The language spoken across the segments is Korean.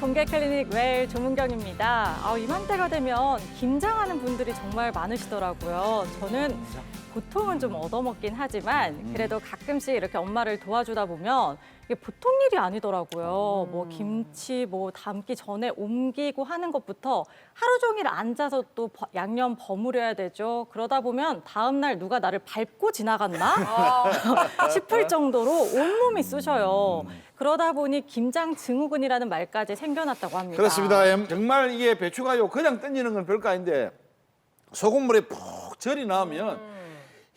공개 클리닉 웰 조문경입니다. 이맘때가 되면 김장하는 분들이 정말 많으시더라고요. 저는 보통은 좀 얻어먹긴 하지만 그래도 가끔씩 이렇게 엄마를 도와주다 보면 이게 보통 일이 아니더라고요. 뭐 김치 뭐 담기 전에 옮기고 하는 것부터 하루 종일 앉아서 또 양념 버무려야 되죠. 그러다 보면 다음 날 누가 나를 밟고 지나갔나 싶을 정도로 온몸이 쑤셔요. 그러다 보니 김장 증후군이라는 말까지 생겨났다고 합니다. 그렇습니다. 정말 이게 배추가요 그냥 던지는 건 별거 아닌데 소금물에 푹 절이 나오면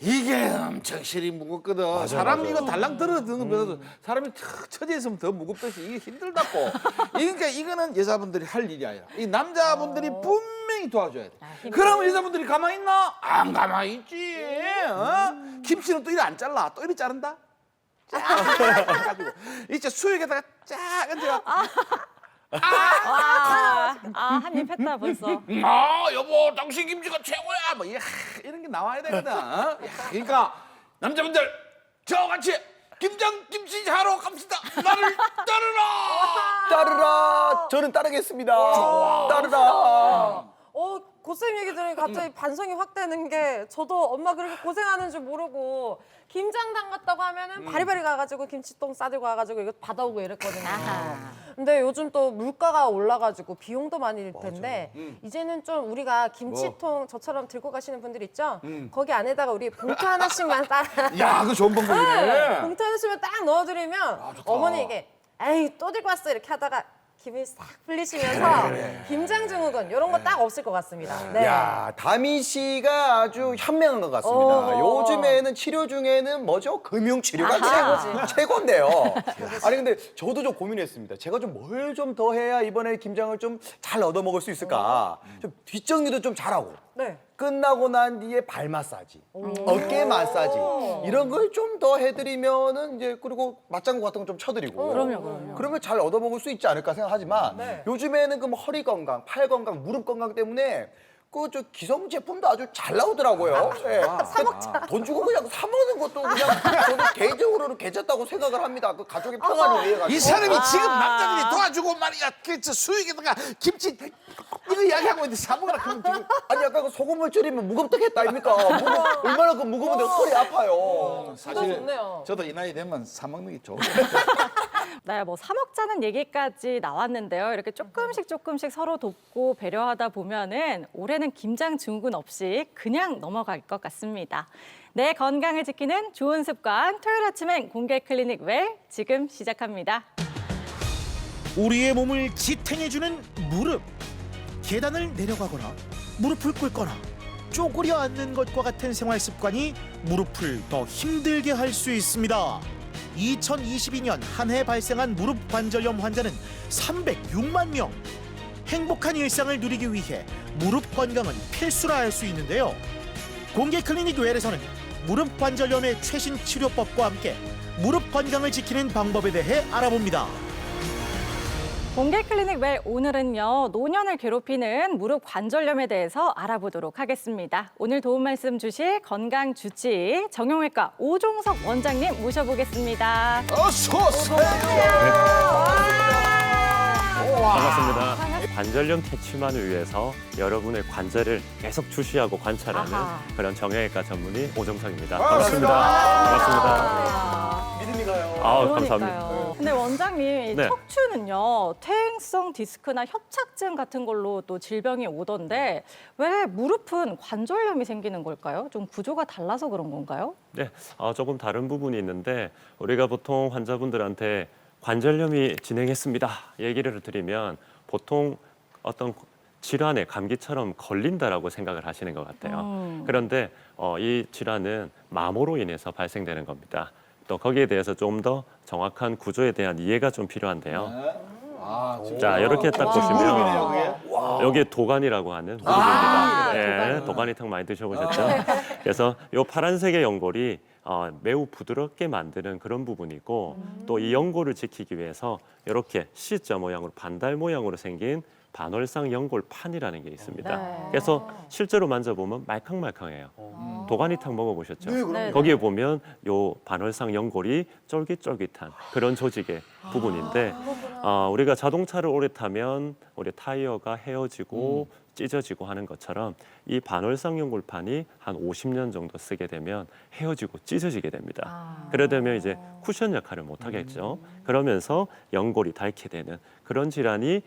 이게 엄청 실이 무겁거든. 사람이 이거 달랑 들어드는 것보다 사람이 탁 처져 있으면 더 무겁듯이 이게 힘들다고. 그러니까 이거는 여자분들이 할 일이 아니라 이 남자분들이 분명히 도와줘야 돼. 그러면 여자분들이 가만히 있나? 안 가만히 있지. 김치는 또 이리 안 잘라. 또 이리 자른다? 쫙 해가지고 이제 수육에다가 쫙 얹어가. 한 입 했다 벌써. 여보 당신 김치가 최고야. 뭐 이런 게 나와야 되거든. 그러니까 남자분들 저같이 김치 하러 갑시다. 나를 따르라. 따르라. 저는 따르겠습니다. 따르라. 고쌤 얘기 들으니 갑자기 반성이 확 되는 게 저도 엄마 그렇게 고생하는 줄 모르고 김장 담갔다고 하면은 바리바리 가가지고 김치똥 싸들고 와가지고 이거 받아오고 이랬거든요. 근데 요즘 또 물가가 올라가지고 비용도 많이 들 텐데 이제는 좀 우리가 김치통 저처럼 들고 가시는 분들 있죠? 거기 안에다가 우리 봉투 하나씩만 딱 야, 그거 좋은 방법이네. 봉투 하나씩만 딱 넣어드리면 어머니 이게 에이 또 들고 왔어 이렇게 하다가 기분이 싹 풀리시면서 김장 증후군 이런 거 딱 없을 것 같습니다. 네. 야, 다미 씨가 아주 현명한 것 같습니다. 요즘에는 치료 중에는 뭐죠? 금융 치료가 최고인데요. 아니 근데 저도 좀 고민했습니다. 제가 좀 뭘 좀 더 해야 이번에 김장을 좀 잘 얻어 먹을 수 있을까? 좀 뒷정리도 좀 잘하고. 네. 끝나고 난 뒤에 발 마사지, 어깨 마사지 이런 걸 좀 더 해드리면은 이제 그리고 맞장구 같은 거 좀 쳐드리고. 그럼요. 그러면 잘 얻어먹을 수 있지 않을까 생각하지만 요즘에는 그 뭐 허리 건강, 팔 건강, 무릎 건강 때문에 그 저 기성 제품도 아주 잘 나오더라고요. 사 먹자. 돈 주고 그냥 사 먹는 것도 그냥 저는 개인적으로는 괜찮다고 생각을 합니다. 그 가족의 평화를 위해 가지고. 이 사람이 지금 남자들이 도와주고 말이야. 그 수육에다가 김치 이거 이야기하고 있는데 사먹으라 그러면 지금 아니 아까 그 소금물 줄이면 무겁다겠다 아닙니까? 얼마나 그 무거운데 허리 아파요. 사실 좋네요. 저도 이 나이 되면 사 먹는 게 좋아요. 네, 뭐 사 먹자는 얘기까지 나왔는데요. 이렇게 조금씩 서로 돕고 배려하다 보면은 올해는 김장 증후군 없이 그냥 넘어갈 것 같습니다. 내 건강을 지키는 좋은 습관 토요일 아침엔 공개 클리닉 웰 지금 시작합니다. 우리의 몸을 지탱해주는 무릎. 계단을 내려가거나 무릎을 꿇거나 쪼그려 앉는 것과 같은 생활 습관이 무릎을 더 힘들게 할 수 있습니다. 2022년 한 해 발생한 무릎 관절염 환자는 306만 명. 행복한 일상을 누리기 위해 무릎 건강은 필수라 할 수 있는데요. 공개 클리닉 웰에서는 무릎 관절염의 최신 치료법과 함께 무릎 건강을 지키는 방법에 대해 알아봅니다. 공개 클리닉 웰 오늘은요. 노년을 괴롭히는 무릎 관절염에 대해서 알아보도록 하겠습니다. 오늘 도움 말씀 주실 건강 주치의 정형외과 오종석 원장님 모셔보겠습니다. 어서 오세요. 반갑습니다. 관절염 퇴치만을 위해서 여러분의 관절을 계속 주시하고 관찰하는 그런 정형외과 전문의 오정석입니다. 반갑습니다. 믿음이 가요. 감사합니다. 근데 원장님, 이 네. 척추는요, 퇴행성 디스크나 협착증 같은 걸로 또 질병이 오던데 왜 무릎은 관절염이 생기는 걸까요? 좀 구조가 달라서 그런 건가요? 네, 조금 다른 부분이 있는데 우리가 보통 환자분들한테 관절염이 진행했습니다 얘기를 드리면 보통 어떤 질환에 감기처럼 걸린다라고 생각을 하시는 것 같아요. 그런데 이 질환은 마모로 인해서 발생되는 겁니다. 또 거기에 대해서 좀 더 정확한 구조에 대한 이해가 좀 필요한데요. 자, 이렇게 딱 보시면 여기 도관이라고 하는 무릎입니다. 네, 도가니탕 많이 드셔보셨죠? 그래서 이 파란색의 연골이 매우 부드럽게 만드는 그런 부분이고 또 이 연골을 지키기 위해서 이렇게 C자 모양으로 반달 모양으로 생긴 반월상 연골판이라는 게 있습니다. 그래서 실제로 만져보면 말캉말캉해요. 도가니탕 먹어보셨죠? 네, 그럼요. 거기에 보면 요 반월상 연골이 쫄깃쫄깃한 그런 조직의 부분인데 우리가 자동차를 오래 타면 우리 타이어가 헤어지고 찢어지고 하는 것처럼 이 반월상 연골판이 한 50년 정도 쓰게 되면 헤어지고 찢어지게 됩니다. 그러려면 이제 쿠션 역할을 못 하겠죠. 그러면서 연골이 닳게 되는 그런 질환이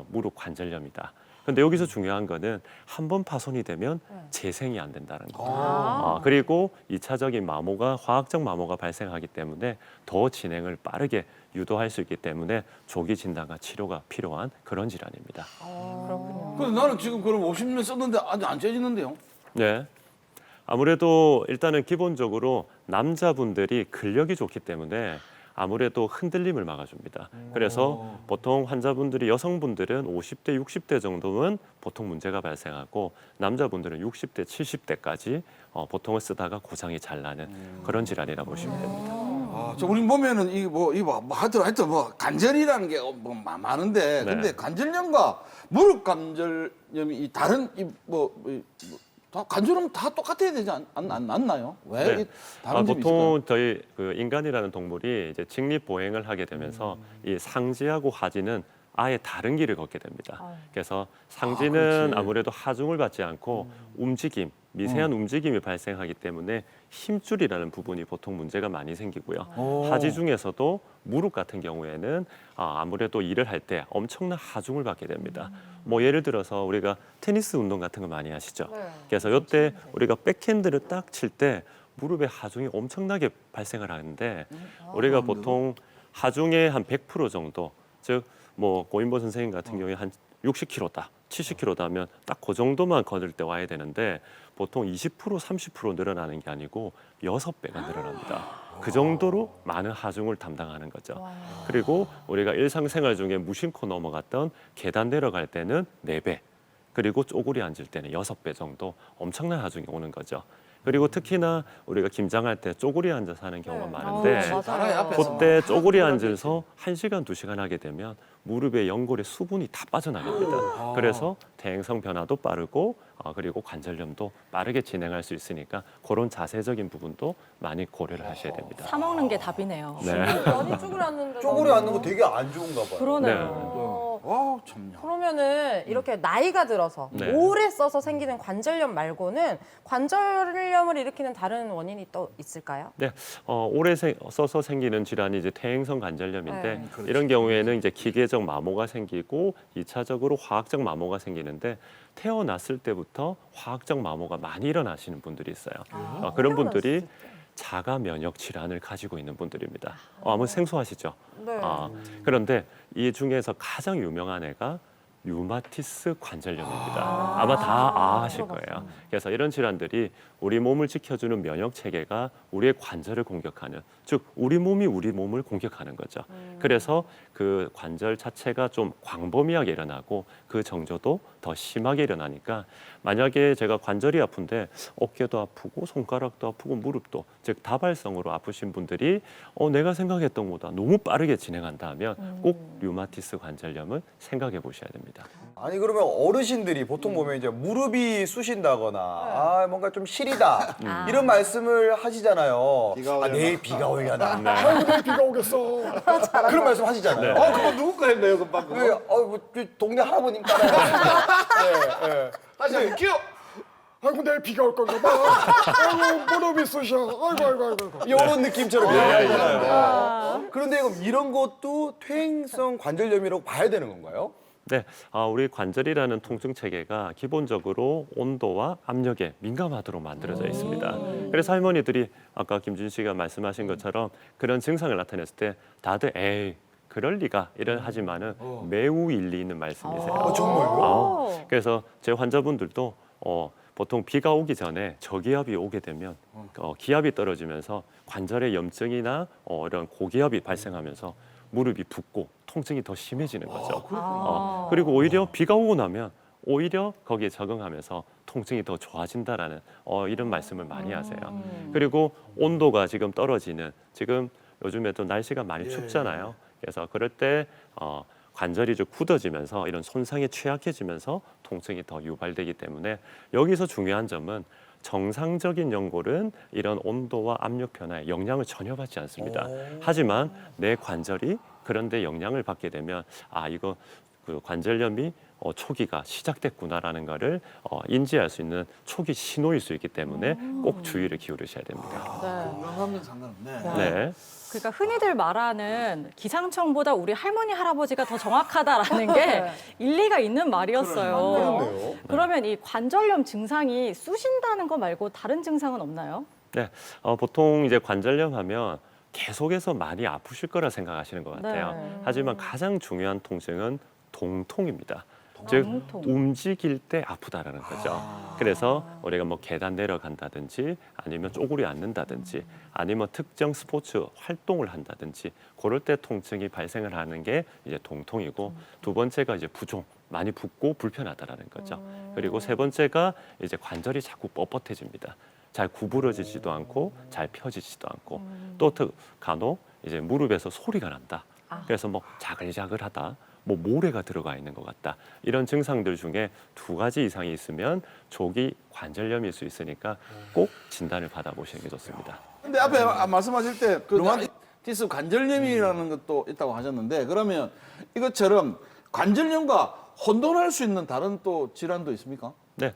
무릎 관절염이다. 근데 여기서 중요한 거는 한 번 파손이 되면 재생이 안 된다는 거예요. 그리고 2차적인 마모가 화학적 마모가 발생하기 때문에 더 진행을 빠르게 유도할 수 있기 때문에 조기 진단과 치료가 필요한 그런 질환입니다. 그렇군요. 근데 나는 지금 그럼 50년 썼는데 아직 안 째지는데요? 네. 아무래도 일단은 기본적으로 남자분들이 근력이 좋기 때문에 아무래도 흔들림을 막아줍니다. 그래서 보통 환자분들이 여성분들은 50대, 60대 정도는 보통 문제가 발생하고 남자분들은 60대, 70대까지 보통을 쓰다가 고장이 잘 나는 그런 질환이라고 보시면 됩니다. 저 우리 보면은 하여튼 관절이라는 게 많은데 네. 근데 관절염과 무릎 관절염이 이 다른 다 관절염 다 똑같아야 되지 않나요? 왜 네. 다른 점이 있을까요? 보통 저희 그 인간이라는 동물이 이제 직립 보행을 하게 되면서 이 상지하고 하지는 아예 다른 길을 걷게 됩니다. 그래서 상지는 그렇지. 아무래도 하중을 받지 않고 움직임, 미세한 움직임이 발생하기 때문에 힘줄이라는 부분이 보통 문제가 많이 생기고요. 하지 중에서도 무릎 같은 경우에는 아무래도 일을 할 때 엄청난 하중을 받게 됩니다. 뭐 예를 들어서 우리가 테니스 운동 같은 거 많이 하시죠. 네. 그래서 이때 우리가 백핸드를 딱 칠 때 무릎에 하중이 엄청나게 발생을 하는데 우리가 보통 하중의 한 100% 정도, 즉 뭐 고인보 선생님 같은 경우에 한 60kg다, 70kg다 하면 딱 그 정도만 거들 때 와야 되는데 보통 20%, 30% 늘어나는 게 아니고 6배가 늘어납니다. 그 정도로 많은 하중을 담당하는 거죠. 그리고 우리가 일상생활 중에 무심코 넘어갔던 계단 내려갈 때는 4배, 그리고 쪼그리 앉을 때는 6배 정도 엄청난 하중이 오는 거죠. 그리고 특히나 우리가 김장할 때 쪼그리 앉아서 하는 경우가 많은데 나라의 앞에서 그때 쪼그리 앉아서 1시간, 2시간 하게 되면 무릎의 연골의 수분이 다 빠져나갑니다. 그래서 대행성 변화도 빠르고 그리고 관절염도 빠르게 진행할 수 있으니까 그런 자세적인 부분도 많이 고려를 하셔야 됩니다. 사 먹는 게 답이네요. 네. 많이 쪼그렸는데. 쪼그려 앉는 거 되게 안 좋은가 봐요. 그러네요. 참냐. 그러면은 이렇게 나이가 들어서 네. 오래 써서 생기는 관절염 말고는 관절염을 일으키는 다른 원인이 또 있을까요? 네, 오래 써서 생기는 질환이 이제 퇴행성 관절염인데 네. 이런 경우에는 이제 기계적 마모가 생기고 2차적으로 화학적 마모가 생기는데 태어났을 때부터 화학적 마모가 많이 일어나시는 분들이 있어요. 그런 분들이 자가 면역 질환을 가지고 있는 분들입니다. 아무 생소하시죠? 네. 그런데 이 중에서 가장 유명한 애가 류마티스 관절염입니다. 아마 다 아실 거예요. 그래서 이런 질환들이 우리 몸을 지켜주는 면역 체계가 우리의 관절을 공격하는, 즉 우리 몸이 우리 몸을 공격하는 거죠. 그래서 그 관절 자체가 좀 광범위하게 일어나고 그 정조도 더 심하게 일어나니까 만약에 제가 관절이 아픈데 어깨도 아프고 손가락도 아프고 무릎도, 즉 다발성으로 아프신 분들이 내가 생각했던 것보다 너무 빠르게 진행한다 하면 꼭 류마티스 관절염을 생각해 보셔야 됩니다. 아니 그러면 어르신들이 보통 보면 이제 무릎이 쑤신다거나 뭔가 좀 시리다 이런 말씀을 하시잖아요. 비가 오려나? 내일 비가 오려나? 네. 아이고 내일 비가 오겠어. 그런 말씀 하시잖아요. 그거 누구 거 했네요, 금방 그, 그거? 뭐, 동네 할아버님 따라했습니다. 네. 다시 한번 큐! 아이고 내일 비가 올 건가 봐. 아이고 무릎이 쑤셔. 아이고. 이런 느낌처럼 얘기하잖아요. 그런데 그럼 이런 것도 퇴행성 관절염이라고 봐야 되는 건가요? 네, 우리 관절이라는 통증 체계가 기본적으로 온도와 압력에 민감하도록 만들어져 있습니다. 그래서 할머니들이 아까 김준 씨가 말씀하신 것처럼 그런 증상을 나타냈을 때 다들 에이 그럴 리가 이런 하지만은 매우 일리 있는 말씀이세요. 정말요? 그래서 제 환자분들도 보통 비가 오기 전에 저기압이 오게 되면 기압이 떨어지면서 관절에 염증이나 이런 고기압이 발생하면서 무릎이 붓고 통증이 더 심해지는 거죠. 그리고 오히려 비가 오고 나면 오히려 거기에 적응하면서 통증이 더 좋아진다라는 이런 말씀을 많이 하세요. 그리고 온도가 지금 떨어지는, 지금 요즘에도 날씨가 많이 춥잖아요. 그래서 그럴 때 관절이 좀 굳어지면서 이런 손상에 취약해지면서 통증이 더 유발되기 때문에 여기서 중요한 점은 정상적인 연골은 이런 온도와 압력 변화에 영향을 전혀 받지 않습니다. 하지만 내 관절이 그런데 영향을 받게 되면 이거 그 관절염이 초기가 시작됐구나라는 것을 인지할 수 있는 초기 신호일 수 있기 때문에 꼭 주의를 기울이셔야 됩니다. 건강하면 상관없네. 네. 그러니까 흔히들 말하는 기상청보다 우리 할머니 할아버지가 더 정확하다라는 게 일리가 있는 말이었어요. 그렇네요. 그러면 이 관절염 증상이 쑤신다는 거 말고 다른 증상은 없나요? 네. 보통 이제 관절염 하면 계속해서 많이 아프실 거라 생각하시는 것 같아요. 네. 하지만 가장 중요한 통증은 동통입니다. 즉 동통. 움직일 때 아프다라는 거죠. 그래서 우리가 뭐 계단 내려간다든지 아니면 쪼그려 앉는다든지 아니면 특정 스포츠 활동을 한다든지 그럴 때 통증이 발생을 하는 게 이제 동통이고 두 번째가 이제 부종, 많이 붓고 불편하다라는 거죠. 그리고 세 번째가 이제 관절이 자꾸 뻣뻣해집니다. 잘 구부러지지도 않고 잘 펴지지도 않고 또 간혹 이제 무릎에서 소리가 난다. 그래서 뭐 자글자글하다. 뭐 모래가 들어가 있는 것 같다. 이런 증상들 중에 두 가지 이상이 있으면 조기 관절염일 수 있으니까 꼭 진단을 받아보시는 게 좋습니다. 근데 앞에 말씀하실 때 그 루마티스 관절염이라는 것도 있다고 하셨는데 그러면 이것처럼 관절염과 혼돈할 수 있는 다른 또 질환도 있습니까? 네,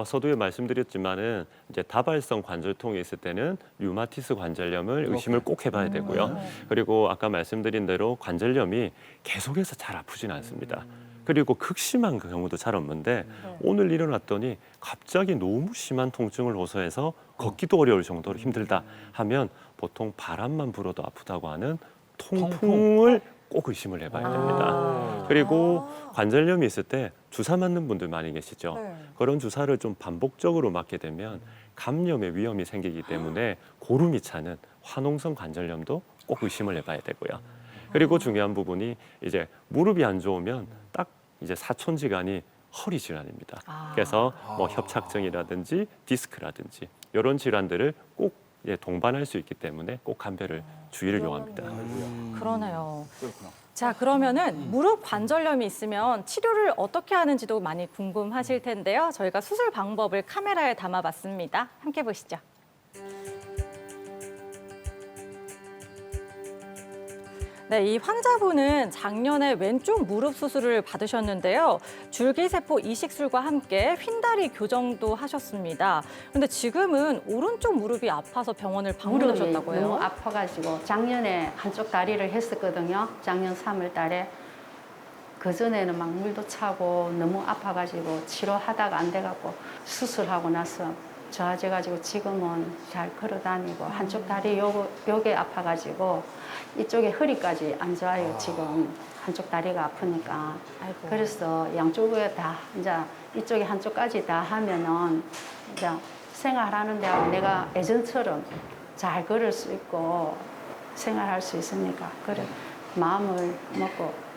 서두에 말씀드렸지만은 이제 다발성 관절통이 있을 때는 류마티스 관절염을 의심을 꼭 해봐야 되고요. 그리고 아까 말씀드린 대로 관절염이 계속해서 잘 아프지는 않습니다. 그리고 극심한 경우도 잘 없는데 오늘 일어났더니 갑자기 너무 심한 통증을 호소해서 걷기도 어려울 정도로 힘들다 하면 보통 바람만 불어도 아프다고 하는 통풍을 꼭 의심을 해봐야 됩니다. 그리고 관절염이 있을 때 주사 맞는 분들 많이 계시죠. 네. 그런 주사를 좀 반복적으로 맞게 되면 감염의 위험이 생기기 때문에 고름이 차는 화농성 관절염도 꼭 의심을 해봐야 되고요. 그리고 중요한 부분이 이제 무릎이 안 좋으면 딱 이제 사촌지간이 허리 질환입니다. 그래서 뭐 협착증이라든지 디스크라든지 이런 질환들을 꼭 동반할 수 있기 때문에 꼭 감별을 주의를 요합니다. 그러네요. 그렇구나. 자, 그러면은 무릎 관절염이 있으면 치료를 어떻게 하는지도 많이 궁금하실 텐데요. 저희가 수술 방법을 카메라에 담아봤습니다. 함께 보시죠. 네, 이 환자분은 작년에 왼쪽 무릎 수술을 받으셨는데요. 줄기세포 이식술과 함께 휜다리 교정도 하셨습니다. 그런데 지금은 오른쪽 무릎이 아파서 병원을 무릎이 방문하셨다고요. 너무 아파가지고 작년에 한쪽 다리를 했었거든요. 작년 3월 달에. 그전에는 막 물도 차고 너무 아파가지고 치료하다가 안 돼갖고 수술하고 나서 좋아져가지고 지금은 잘 걸어다니고 한쪽 다리 요게 아파가지고 이쪽에 허리까지 안 좋아요. 지금 한쪽 다리가 아프니까. 아이고. 그래서 양쪽에 다 이제 이쪽에 한쪽까지 다 하면은 이제 생활하는데 내가 예전처럼 잘 걸을 수 있고 생활할 수 있으니까 그래 마음을 먹고.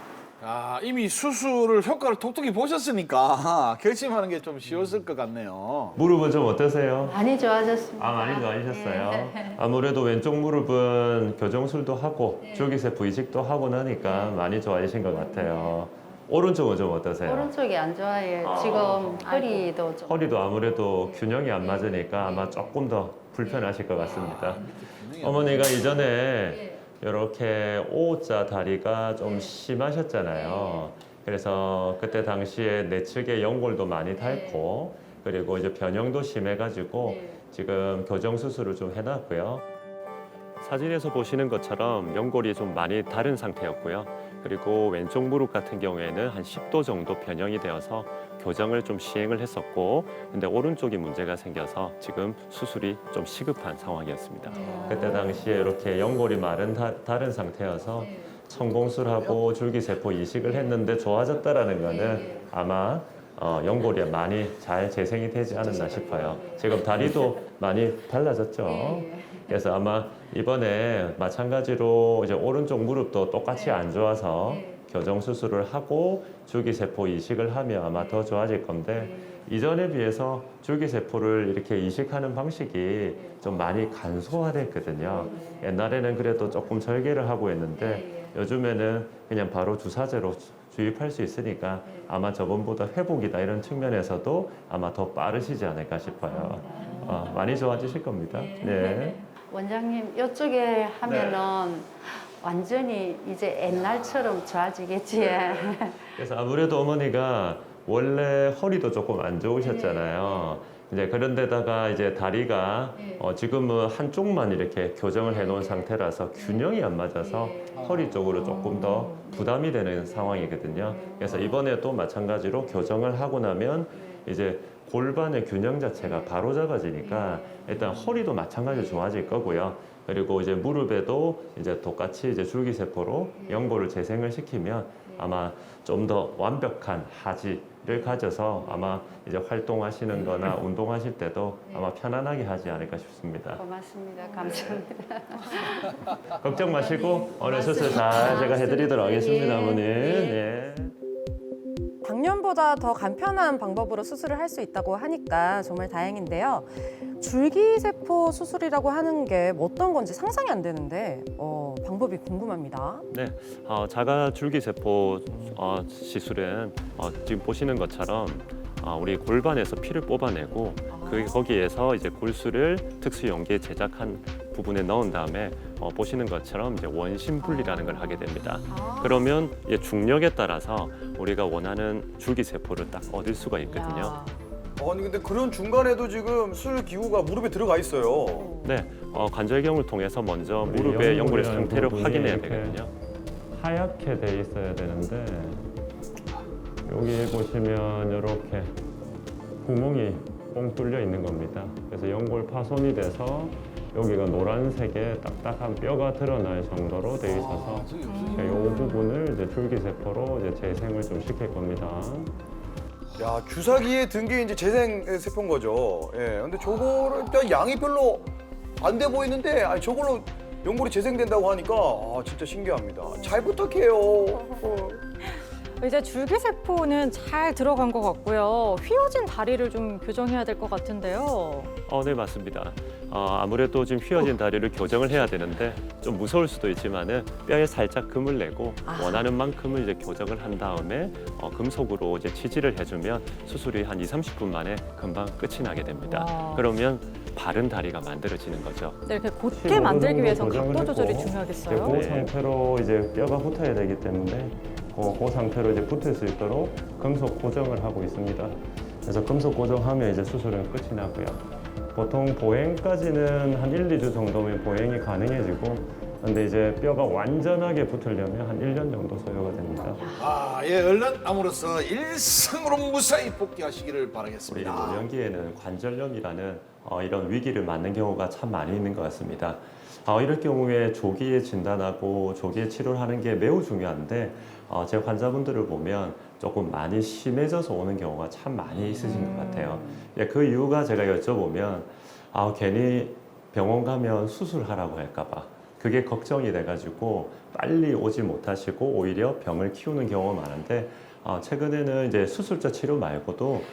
이미 수술을 효과를 톡톡히 보셨으니까 결심하는 게 좀 쉬웠을 것 같네요. 무릎은 좀 어떠세요? 많이 좋아졌습니다. 많이 좋아지셨어요. 아무래도 왼쪽 무릎은 교정술도 하고 줄기세포 이식도 하고 나니까 많이 좋아지신 것 같아요. 오른쪽은 좀 어떠세요? 오른쪽이 안 좋아요. 지금 허리도 좀. 허리도 아무래도 균형이 안 맞으니까 아마 조금 더 불편하실 것 같습니다. 어머니가 이전에 이렇게 O자 다리가 좀 심하셨잖아요. 그래서 그때 당시에 내측에 연골도 많이 닳고 그리고 이제 변형도 심해가지고 지금 교정 수술을 좀 해놨고요. 사진에서 보시는 것처럼 연골이 좀 많이 다른 상태였고요. 그리고 왼쪽 무릎 같은 경우에는 한 10도 정도 변형이 되어서 교정을 좀 시행을 했었고 근데 오른쪽이 문제가 생겨서 지금 수술이 좀 시급한 상황이었습니다. 그때 당시에 이렇게 연골이 다른 상태여서 천공술하고 줄기세포 이식을 했는데 좋아졌다라는 거는 아마 연골이 많이 잘 재생이 되지 않았나 싶어요. 지금 다리도 많이 달라졌죠. 그래서 아마 이번에 마찬가지로 이제 오른쪽 무릎도 똑같이 안 좋아서 교정 수술을 하고 줄기세포 이식을 하면 아마 더 좋아질 건데 이전에 비해서 줄기세포를 이렇게 이식하는 방식이 좀 많이 간소화됐거든요. 옛날에는 그래도 조금 절개를 하고 했는데 요즘에는 그냥 바로 주사제로 주입할 수 있으니까 아마 저번보다 회복이다 이런 측면에서도 아마 더 빠르시지 않을까 싶어요. 많이 좋아지실 겁니다. 네. 원장님 이쪽에 하면은 완전히 이제 옛날처럼 좋아지겠지. 그래서 아무래도 어머니가 원래 허리도 조금 안 좋으셨잖아요. 이제 그런데다가 이제 다리가 지금은 한쪽만 이렇게 교정을 해놓은 상태라서 균형이 안 맞아서 허리 쪽으로 조금 더 부담이 되는 상황이거든요. 그래서 이번에도 마찬가지로 교정을 하고 나면 이제 골반의 균형 자체가 바로 잡아지니까 일단 허리도 마찬가지로 좋아질 거고요. 그리고 이제 무릎에도 이제 똑같이 이제 줄기세포로 연골을 재생을 시키면 아마 좀 더 완벽한 하지를 가져서 아마 이제 활동하시는 거나 운동하실 때도 아마 편안하게 하지 않을까 싶습니다. 고맙습니다. 감사합니다. 걱정 마시고 오늘 수술 잘 제가 해드리도록 하겠습니다, 어머니. 예. 작년보다 더 간편한 방법으로 수술을 할 수 있다고 하니까 정말 다행인데요. 줄기세포 수술이라고 하는 게 어떤 건지 상상이 안 되는데 방법이 궁금합니다. 네, 자가 줄기세포 시술은 지금 보시는 것처럼 우리 골반에서 피를 뽑아내고 거기에서 이제 골수를 특수 용기에 제작한 부분에 넣은 다음에 보시는 것처럼 이제 원심 분리라는 걸 하게 됩니다. 그러면 이제 중력에 따라서 우리가 원하는 줄기세포를 딱 얻을 수가 있거든요. 아니 근데 그런 중간에도 지금 수술 기구가 무릎에 들어가 있어요. 네, 관절경을 통해서 먼저 무릎의 연골의 상태를 확인해야 되거든요. 하얗게 돼 있어야 되는데 여기 보시면 이렇게 구멍이 뻥 뚫려 있는 겁니다. 그래서 연골 파손이 돼서 여기가 노란색의 딱딱한 뼈가 드러날 정도로 돼 있어서 이 부분을 이제 줄기세포로 이제 재생을 좀 시킬 겁니다. 야 주사기에 든 게 이제 재생 세포인 거죠. 예. 근데 저거를 일단 양이 별로 안 돼 보이는데 아니 저걸로 연골이 재생된다고 하니까 진짜 신기합니다. 잘 부탁해요. 이제 줄기세포는 잘 들어간 것 같고요. 휘어진 다리를 좀 교정해야 될 것 같은데요. 네, 맞습니다. 아무래도 지금 휘어진 다리를 교정을 해야 되는데 좀 무서울 수도 있지만은 뼈에 살짝 금을 내고 원하는 만큼을 이제 교정을 한 다음에 금속으로 이제 치질을 해주면 수술이 한 20-30분 만에 금방 끝이 나게 됩니다. 그러면 바른 다리가 만들어지는 거죠. 네, 이렇게 곧게 만들기 위해서 각도 교정을 조절이 했고, 중요하겠어요. 그 상태로 이제 뼈가 붙어야 되기 때문에 그 상태로 이제 붙을 수 있도록 금속 고정을 하고 있습니다. 그래서 금속 고정하면 이제 수술은 끝이 나고요. 보통 보행까지는 한 1-2주 정도면 보행이 가능해지고 근데 이제 뼈가 완전하게 붙으려면 한 1년 정도 소요가 됩니다. 예, 얼른 암으로서 일상으로 무사히 복귀하시기를 우리 바라겠습니다. 노년기에는 관절염이라는 이런 위기를 맞는 경우가 참 많이 있는 것 같습니다. 이럴 경우에 조기에 진단하고 조기에 치료를 하는 게 매우 중요한데 제 환자분들을 보면 조금 많이 심해져서 오는 경우가 참 많이 있으신 것 같아요. 그 이유가 제가 여쭤보면 괜히 병원 가면 수술하라고 할까 봐 그게 걱정이 돼가지고 빨리 오지 못하시고 오히려 병을 키우는 경우가 많은데 최근에는 이제 수술적 치료 말고도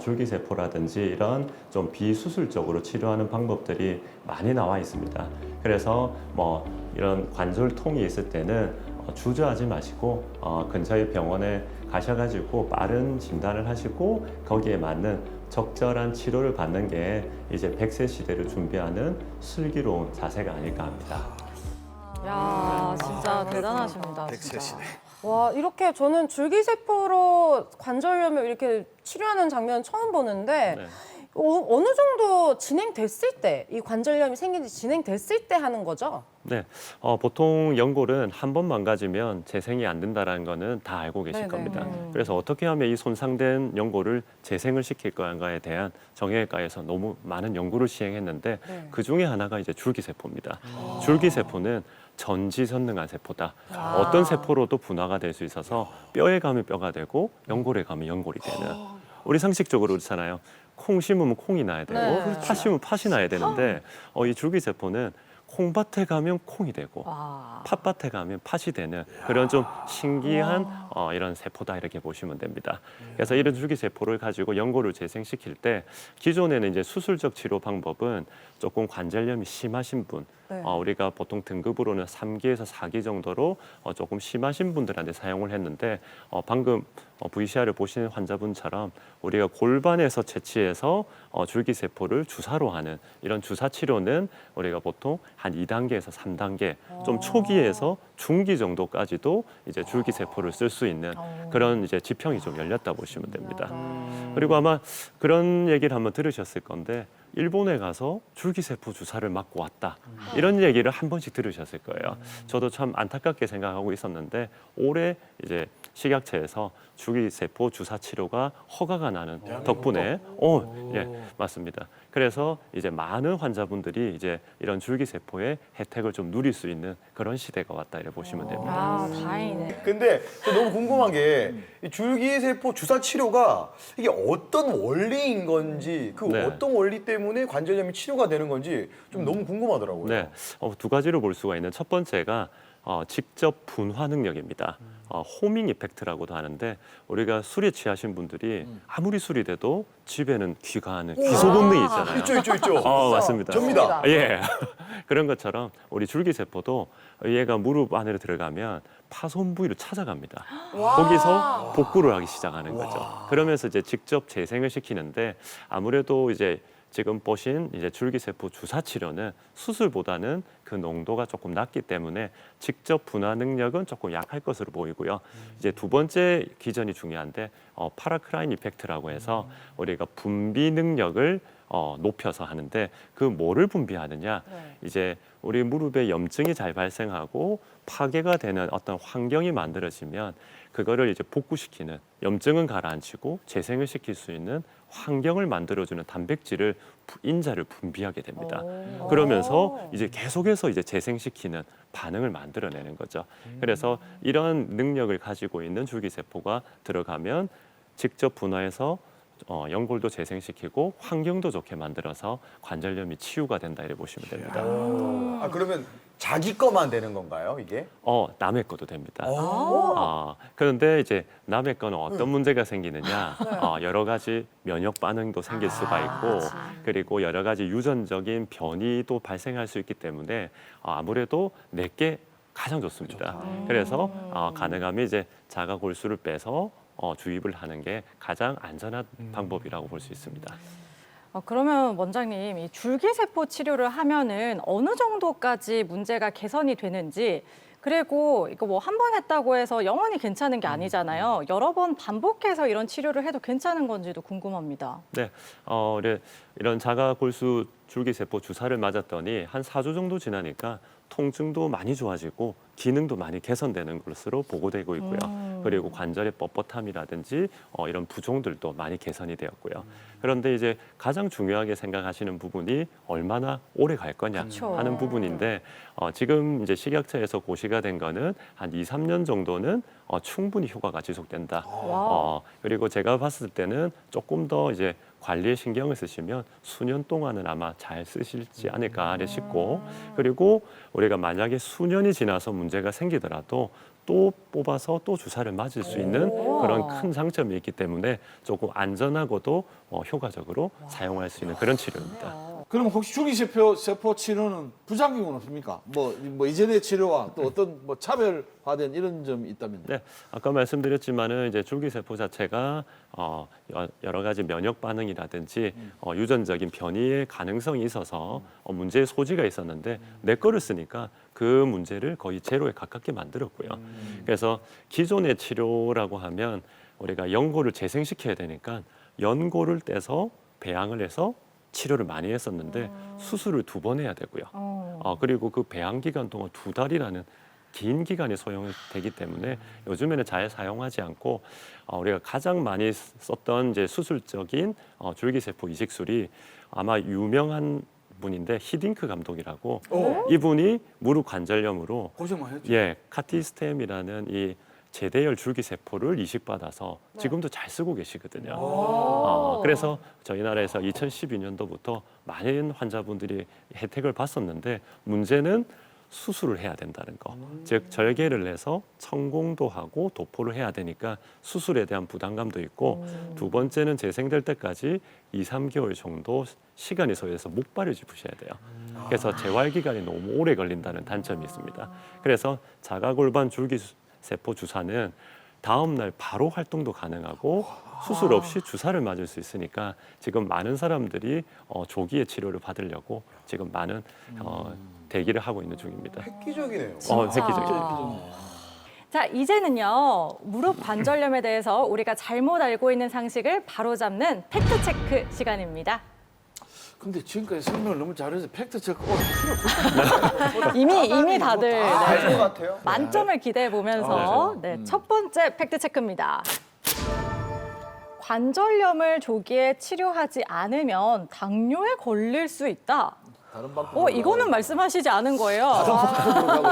줄기세포라든지 이런 좀 비수술적으로 치료하는 방법들이 많이 나와 있습니다. 그래서 뭐 이런 관절통이 있을 때는 주저하지 마시고 근처의 병원에 가셔가지고 빠른 진단을 하시고 거기에 맞는 적절한 치료를 받는 게 이제 100세 시대를 준비하는 슬기로운 자세가 아닐까 합니다. 야, 진짜 대단하십니다. 100세 진짜. 시대. 와 이렇게 저는 줄기세포로 관절염을 이렇게 치료하는 장면 처음 보는데 네. 어느 정도 진행됐을 때 이 관절염이 생긴 지 진행됐을 때 하는 거죠? 네, 보통 연골은 한 번 망가지면 재생이 안 된다는 거는 다 알고 계실 네네. 겁니다. 그래서 어떻게 하면 이 손상된 연골을 재생을 시킬 건가에 대한 정형외과에서 너무 많은 연구를 시행했는데 네. 그 중에 하나가 이제 줄기세포입니다. 줄기세포는 전지전능한 세포다. 어떤 세포로도 분화가 될 수 있어서 뼈에 가면 뼈가 되고 연골에 가면 연골이 되는. 우리 상식적으로 그렇잖아요. 콩 심으면 콩이 나야 되고 네. 팥 심으면 팥이 나야 되는데 이 줄기세포는 콩밭에 가면 콩이 되고 와. 팥밭에 가면 팥이 되는 그런 좀 신기한 이런 세포다 이렇게 보시면 됩니다. 그래서 이런 줄기세포를 가지고 연골을 재생시킬 때 기존에는 이제 수술적 치료 방법은 조금 관절염이 심하신 분 네. 우리가 보통 등급으로는 3기에서 4기 정도로 조금 심하신 분들한테 사용을 했는데 방금 VCR을 보시는 환자분처럼 우리가 골반에서 채취해서 줄기세포를 주사로 하는 이런 주사 치료는 우리가 보통 한 2단계에서 3단계, 좀 초기에서 중기 정도까지도 이제 줄기세포를 쓸 수 있는 그런 이제 지평이 좀 열렸다 보시면 됩니다. 그리고 아마 그런 얘기를 한번 들으셨을 건데 일본에 가서 줄기세포 주사를 맞고 왔다. 이런 얘기를 한 번씩 들으셨을 거예요. 저도 참 안타깝게 생각하고 있었는데 올해 이제 식약처에서 줄기세포 주사 치료가 허가가 나는 덕분에 예, 맞습니다. 그래서 이제 많은 환자분들이 이제 이런 줄기세포의 혜택을 좀 누릴 수 있는 그런 시대가 왔다 이렇게 보시면 됩니다. 아, 다행이네. 근데 저 너무 궁금한 게 이 줄기세포 주사 치료가 이게 어떤 원리인 건지 그 네. 어떤 원리 때문에 관절염이 치료가 되는 건지 좀 너무 궁금하더라고요. 네, 두 가지로 볼 수가 있는 첫 번째가 직접 분화 능력입니다. 호밍 이펙트라고도 하는데 우리가 술에 취하신 분들이 아무리 술이 돼도 집에는 귀가 하는 귀소 본능이 있잖아요. 있죠. 맞습니다. 접니다. 예, 그런 것처럼 우리 줄기세포도 얘가 무릎 안으로 들어가면 파손 부위를 찾아갑니다. 거기서 복구를 하기 시작하는 거죠. 그러면서 이제 직접 재생을 시키는데 아무래도 이제 지금 보신 이제 줄기세포 주사 치료는 수술보다는 그 농도가 조금 낮기 때문에 직접 분화 능력은 조금 약할 것으로 보이고요. 이제 두 번째 기전이 중요한데 파라크라인 이펙트라고 해서 우리가 분비 능력을 높여서 하는데 그 뭐를 분비하느냐? 이제 우리 무릎에 염증이 잘 발생하고 파괴가 되는 어떤 환경이 만들어지면 그거를 이제 복구시키는 염증은 가라앉히고 재생을 시킬 수 있는 환경을 만들어주는 단백질을 인자를 분비하게 됩니다. 그러면서 이제 계속해서 이제 재생시키는 반응을 만들어내는 거죠. 그래서 이런 능력을 가지고 있는 줄기세포가 들어가면 직접 분화해서 연골도 재생시키고 환경도 좋게 만들어서 관절염이 치유가 된다 이렇게 보시면 됩니다. 아 그러면 자기 거만 되는 건가요, 이게? 남의 것도 됩니다. 그런데 이제 남의 거는 어떤 문제가 생기느냐, 여러 가지 면역 반응도 생길 수가 있고, 그리고 여러 가지 유전적인 변이도 발생할 수 있기 때문에 아무래도 내게 가장 좋습니다. 그래서 가능하면 이제 자가 골수를 빼서 주입을 하는 게 가장 안전한 방법이라고 볼 수 있습니다. 그러면 원장님, 이 줄기세포 치료를 하면은 어느 정도까지 문제가 개선이 되는지, 그리고 이거 뭐 한 번 했다고 해서 영원히 괜찮은 게 아니잖아요. 여러 번 반복해서 이런 치료를 해도 괜찮은 건지도 궁금합니다. 네, 이런 자가 골수 줄기세포 주사를 맞았더니 한 4주 정도 지나니까 통증도 많이 좋아지고 기능도 많이 개선되는 것으로 보고되고 있고요. 그리고 관절의 뻣뻣함이라든지 이런 부종들도 많이 개선이 되었고요. 그런데 이제 가장 중요하게 생각하시는 부분이 얼마나 오래 갈 거냐 하는 부분인데 지금 이제 식약처에서 고시가 된 거는 한 2, 3년 정도는 충분히 효과가 지속된다. 그리고 제가 봤을 때는 조금 더 이제 관리에 신경을 쓰시면 수년 동안은 아마 잘 쓰실지 않을까 싶고, 그리고 우리가 만약에 수년이 지나서 문제가 생기더라도 또 뽑아서 또 주사를 맞을 수 있는 그런 큰 장점이 있기 때문에 조금 안전하고도 효과적으로 사용할 수 있는 그런 치료입니다. 그럼 혹시 줄기세포 치료는 부작용은 없습니까? 뭐 이전의 치료와 또 어떤 뭐 차별화된 이런 점이 있다면요? 네, 아까 말씀드렸지만은 이제 줄기세포 자체가 여러 가지 면역 반응이라든지 유전적인 변이의 가능성이 있어서 문제의 소지가 있었는데 내 거를 쓰니까 그 문제를 거의 제로에 가깝게 만들었고요. 그래서 기존의 치료라고 하면 우리가 연골을 재생시켜야 되니까 연골을 떼서 배양을 해서 치료를 많이 했었는데 수술을 2번 해야 되고요. 그리고 그 배양 기간 동안 2달이라는 긴 기간이 소요되기 때문에 요즘에는 잘 사용하지 않고 우리가 가장 많이 썼던 이제 수술적인 줄기세포 이식술이 아마 유명한 분인데 히딩크 감독이라고 이분이 무릎 관절염으로 고생 많이 했죠. 카티스템이라는 이 제대열 줄기세포를 이식받아서 지금도 잘 쓰고 계시거든요. 그래서 저희 나라에서 2012년도부터 많은 환자분들이 혜택을 봤었는데 문제는 수술을 해야 된다는 거. 즉 절개를 해서 천공도 하고 도포를 해야 되니까 수술에 대한 부담감도 있고 두 번째는 재생될 때까지 2, 3개월 정도 시간이 소요해서 목발을 짚으셔야 돼요. 그래서 재활 기간이 너무 오래 걸린다는 단점이 있습니다. 그래서 자가골반 줄기세포 주사는 다음 날 바로 활동도 가능하고 수술 없이 주사를 맞을 수 있으니까 지금 많은 사람들이 조기에 치료를 받으려고 지금 많은 대기를 하고 있는 중입니다. 획기적이네요. 획기적이죠. 자, 이제는요, 무릎 관절염에 대해서 우리가 잘못 알고 있는 상식을 바로잡는 팩트체크 시간입니다. 근데 지금까지 설명을 너무 잘해서 팩트 체크 오늘 필요 없을 이미 다들 알 것 같아요. 만점을 기대해 보면서 첫 번째 팩트 체크입니다. 관절염을 조기에 치료하지 않으면 당뇨에 걸릴 수 있다. 다른 방법. 이거는 말씀하시지 않은 거예요.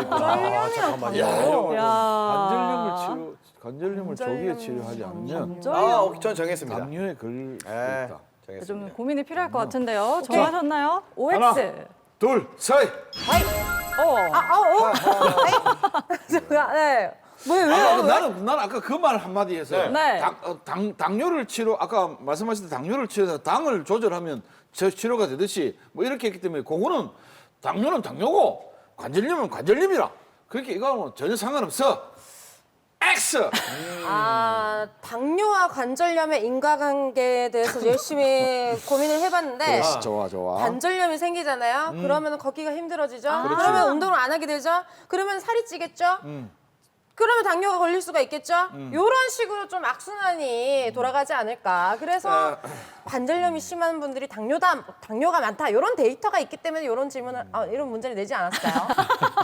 관절염이랑 당뇨. 야. 관절염을 조기에 치료하지 않으면 전 정했습니다. 당뇨에 걸릴 수 네, 있다. 정했습니다. 좀 고민이 필요할 것 같은데요. 정하셨나요? OX. 하나, 둘, 셋. 네. 왜요? 나는 아까 그 말 한마디 해서 네. 당뇨를 아까 말씀하신 당뇨를 치료해서 당을 조절하면 치료가 되듯이 뭐 이렇게 했기 때문에 그거는 당뇨는 당뇨고 관절염은 관절염이라 그렇게 이거하고 전혀 상관없어. X. 당뇨와 관절염의 인과관계에 대해서 열심히 고민을 해봤는데 좋아. 관절염이 생기잖아요. 그러면 걷기가 힘들어지죠. 그러면 운동을 안 하게 되죠. 그러면 살이 찌겠죠. 그러면 당뇨가 걸릴 수가 있겠죠. 이런 식으로 좀 악순환이 돌아가지 않을까. 그래서 관절염이 심한 분들이 당뇨가 많다. 이런 데이터가 있기 때문에 이런 질문을 이런 문제를 내지 않았어요.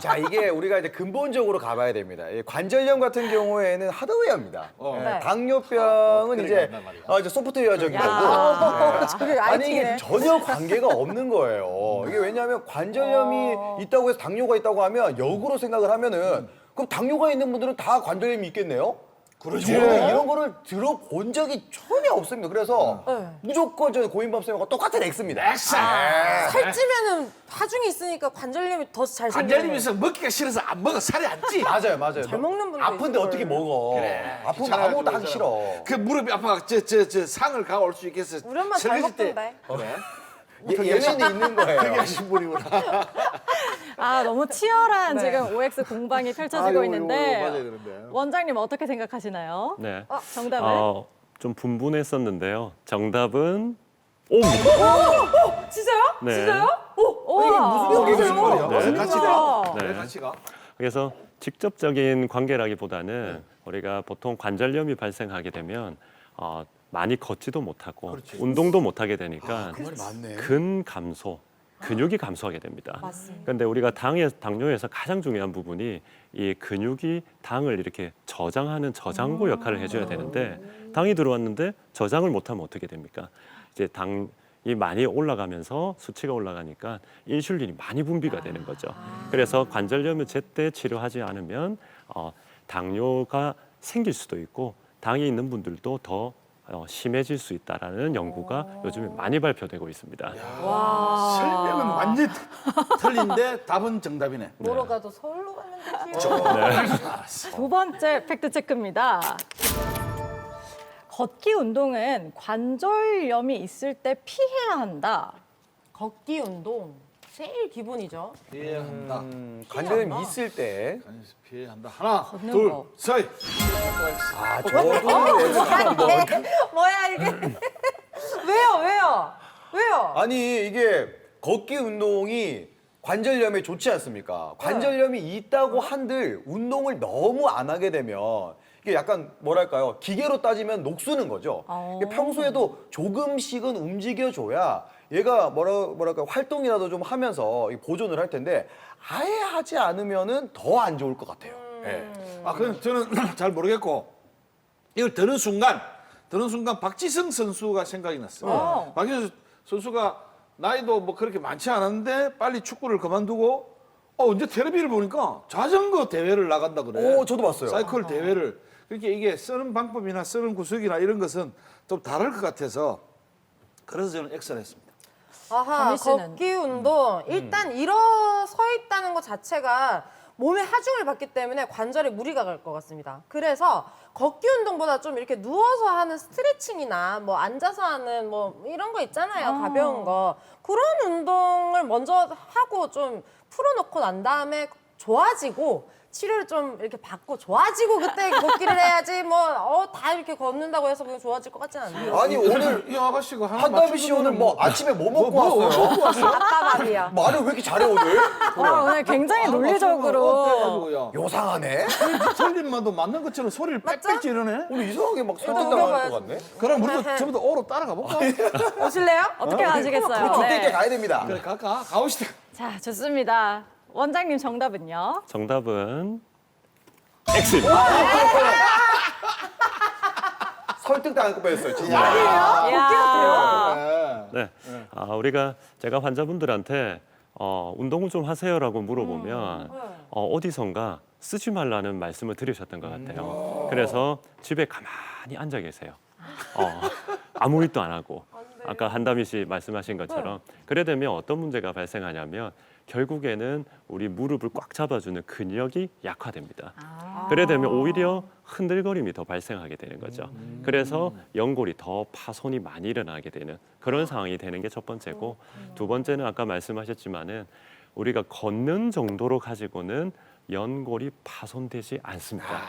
자, 이게 우리가 이제 근본적으로 가봐야 됩니다. 이 관절염 같은 경우에는 하드웨어입니다. 네. 당뇨병은 이제 소프트웨어적인 거고. 저게 아니 이게 IT네. 전혀 관계가 없는 거예요. 이게 왜냐하면 관절염이 있다고 해서 당뇨가 있다고 하면 역으로 생각을 하면은 그럼 당뇨가 있는 분들은 다 관절염이 있겠네요? 그렇죠. 저는 이런 거를 들어본 적이 전혀 없습니다. 그래서 무조건 저 고인범 쌤하고 똑같은 X입니다. X. 살찌면은 하중이 있으니까 관절염이 더 잘 생기는 관절염이 있어 먹기가 싫어서 안 먹어 살이 안 찌. 맞아요. 잘 먹는 분들 아픈데 어떻게 먹어? 아프면 아무것도 하기 싫어. 그 무릎이 아파 저 상을 가올 수 있겠어. 우리 엄마 잘 설거지 때. 먹던데. 예전에 있는 거예요. 특이하신 분이구나. 너무 치열한 지금 OX 공방이 펼쳐지고 있는데 맞아야 되는데. 원장님 어떻게 생각하시나요? 네. 정답을? 좀 분분했었는데요. 정답은 O입니다. 진짜요? 네. 진짜요? 이게 무슨 말이야? 네. 같이 가? 네. 왜 같이 가? 그래서 직접적인 관계라기보다는 우리가 보통 관절염이 발생하게 되면 많이 걷지도 못하고 운동도 못하게 되니까 근 감소, 근육이 감소하게 됩니다. 그런데 우리가 당뇨에서 가장 중요한 부분이 이 근육이 당을 이렇게 저장하는 저장고 역할을 해줘야 되는데 당이 들어왔는데 저장을 못하면 어떻게 됩니까? 이제 당이 많이 올라가면서 수치가 올라가니까 인슐린이 많이 분비가 되는 거죠. 그래서 관절염을 제때 치료하지 않으면 당뇨가 생길 수도 있고 당이 있는 분들도 더 심해질 수 있다라는 연구가 요즘에 많이 발표되고 있습니다. 설명은 완전히 틀린데 답은 정답이네. 보러 가도 서울로 가면 되지. 두 번째 팩트 체크입니다. 걷기 운동은 관절염이 있을 때 피해야 한다. 걷기 운동 제일 기본이죠. 피해야 한다. 관절염 있을 때. 피해야 한다. 하나, 걷는 둘, 거. 셋. 저도 뭐야 이게? 왜요? 아니 이게 걷기 운동이 관절염에 좋지 않습니까? 관절염이 있다고 한들 운동을 너무 안 하게 되면 이게 약간 뭐랄까요? 기계로 따지면 녹수는 거죠. 이게 평소에도 조금씩은 움직여줘야 얘가 뭐랄까 활동이라도 좀 하면서 보존을 할 텐데 아예 하지 않으면은 더 안 좋을 것 같아요. 예. 그럼 저는 잘 모르겠고 이걸 듣는 순간 박지성 선수가 생각이 났어요. 박지성 선수가 나이도 뭐 그렇게 많지 않았는데 빨리 축구를 그만두고 이제 텔레비를 보니까 자전거 대회를 나간다 그래. 저도 봤어요. 사이클 대회를. 그렇게 이게 쓰는 방법이나 쓰는 구석이나 이런 것은 좀 다를 것 같아서 그래서 저는 X를 했습니다. 강희 씨는? 걷기 운동 일단 일어서 있다는 것 자체가 몸에 하중을 받기 때문에 관절에 무리가 갈 것 같습니다. 그래서 걷기 운동보다 좀 이렇게 누워서 하는 스트레칭이나 뭐 앉아서 하는 뭐 이런 거 있잖아요. 가벼운 거. 그런 운동을 먼저 하고 좀 풀어놓고 난 다음에 좋아지고 치료를 좀 이렇게 받고 좋아지고 그때 걷기를 해야지 뭐 다 이렇게 걷는다고 해서 그냥 좋아질 것 같진 않네요. 아니 오늘 이 아가씨가 하나 한다미 씨 오늘 뭐 아침에 뭐 먹고 왔어요? 아까밥이야. 말을 왜 이렇게 잘해 오늘? 오늘 굉장히 논리적으로. 야 요상하네. 설림만도 맞는 것처럼 소리를 빽빽 지르네. 오늘 이상하게 막 이거 설득당할 것 같네. 그럼 우리도 전부 다 오로 따라가 볼까? 오실래요? 어떻게 하시겠어요? 주대 네. 있게 가야 됩니다. 그래 가봅시다. 자, 좋습니다. 원장님 정답은요? 정답은 X입니다. 설득당할 것 뻔했어요. 진짜. 이야. 네. 우리가 제가 환자분들한테 운동을 좀 하세요라고 물어보면 어디선가 쓰지 말라는 말씀을 들으셨던 것 같아요. 그래서 집에 가만히 앉아 계세요. 아무 일도 안 하고 아까 한다미 씨 말씀하신 것처럼 그래 되면 어떤 문제가 발생하냐면 결국에는 우리 무릎을 꽉 잡아주는 근력이 약화됩니다. 그래 되면 오히려 흔들거림이 더 발생하게 되는 거죠. 그래서 연골이 더 파손이 많이 일어나게 되는 그런 상황이 되는 게 첫 번째고 두 번째는 아까 말씀하셨지만은 우리가 걷는 정도로 가지고는 연골이 파손되지 않습니다.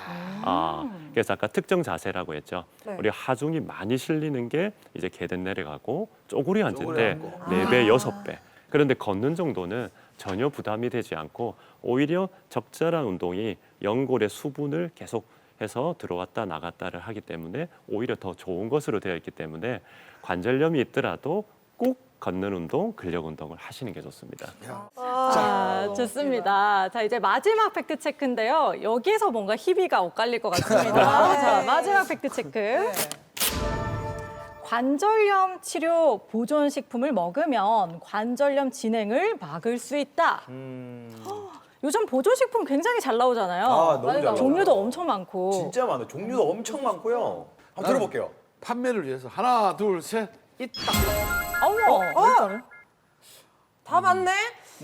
그래서 아까 특정 자세라고 했죠. 네. 우리 하중이 많이 실리는 게 이제 계단 내려가고 쪼그려 앉을 때 4배, 6배. 그런데 걷는 정도는 전혀 부담이 되지 않고 오히려 적절한 운동이 연골의 수분을 계속해서 들어왔다 나갔다를 하기 때문에 오히려 더 좋은 것으로 되어 있기 때문에 관절염이 있더라도 꼭 걷는 운동, 근력 운동을 하시는 게 좋습니다. 자, 좋습니다. 자, 이제 마지막 팩트 체크인데요. 여기에서 뭔가 희비가 엇갈릴 것 같습니다. 자, 마지막 팩트 체크. 관절염 치료 보존 식품을 먹으면 관절염 진행을 막을 수 있다. 요즘 보존 식품 굉장히 잘 나오잖아요. 너무 잘 나와요. 종류도 엄청 많고. 진짜 많아요. 종류도 엄청 많고요. 한번 들어볼게요. 판매를 위해서 하나, 둘, 셋. 있다. 어머. 다 맞네?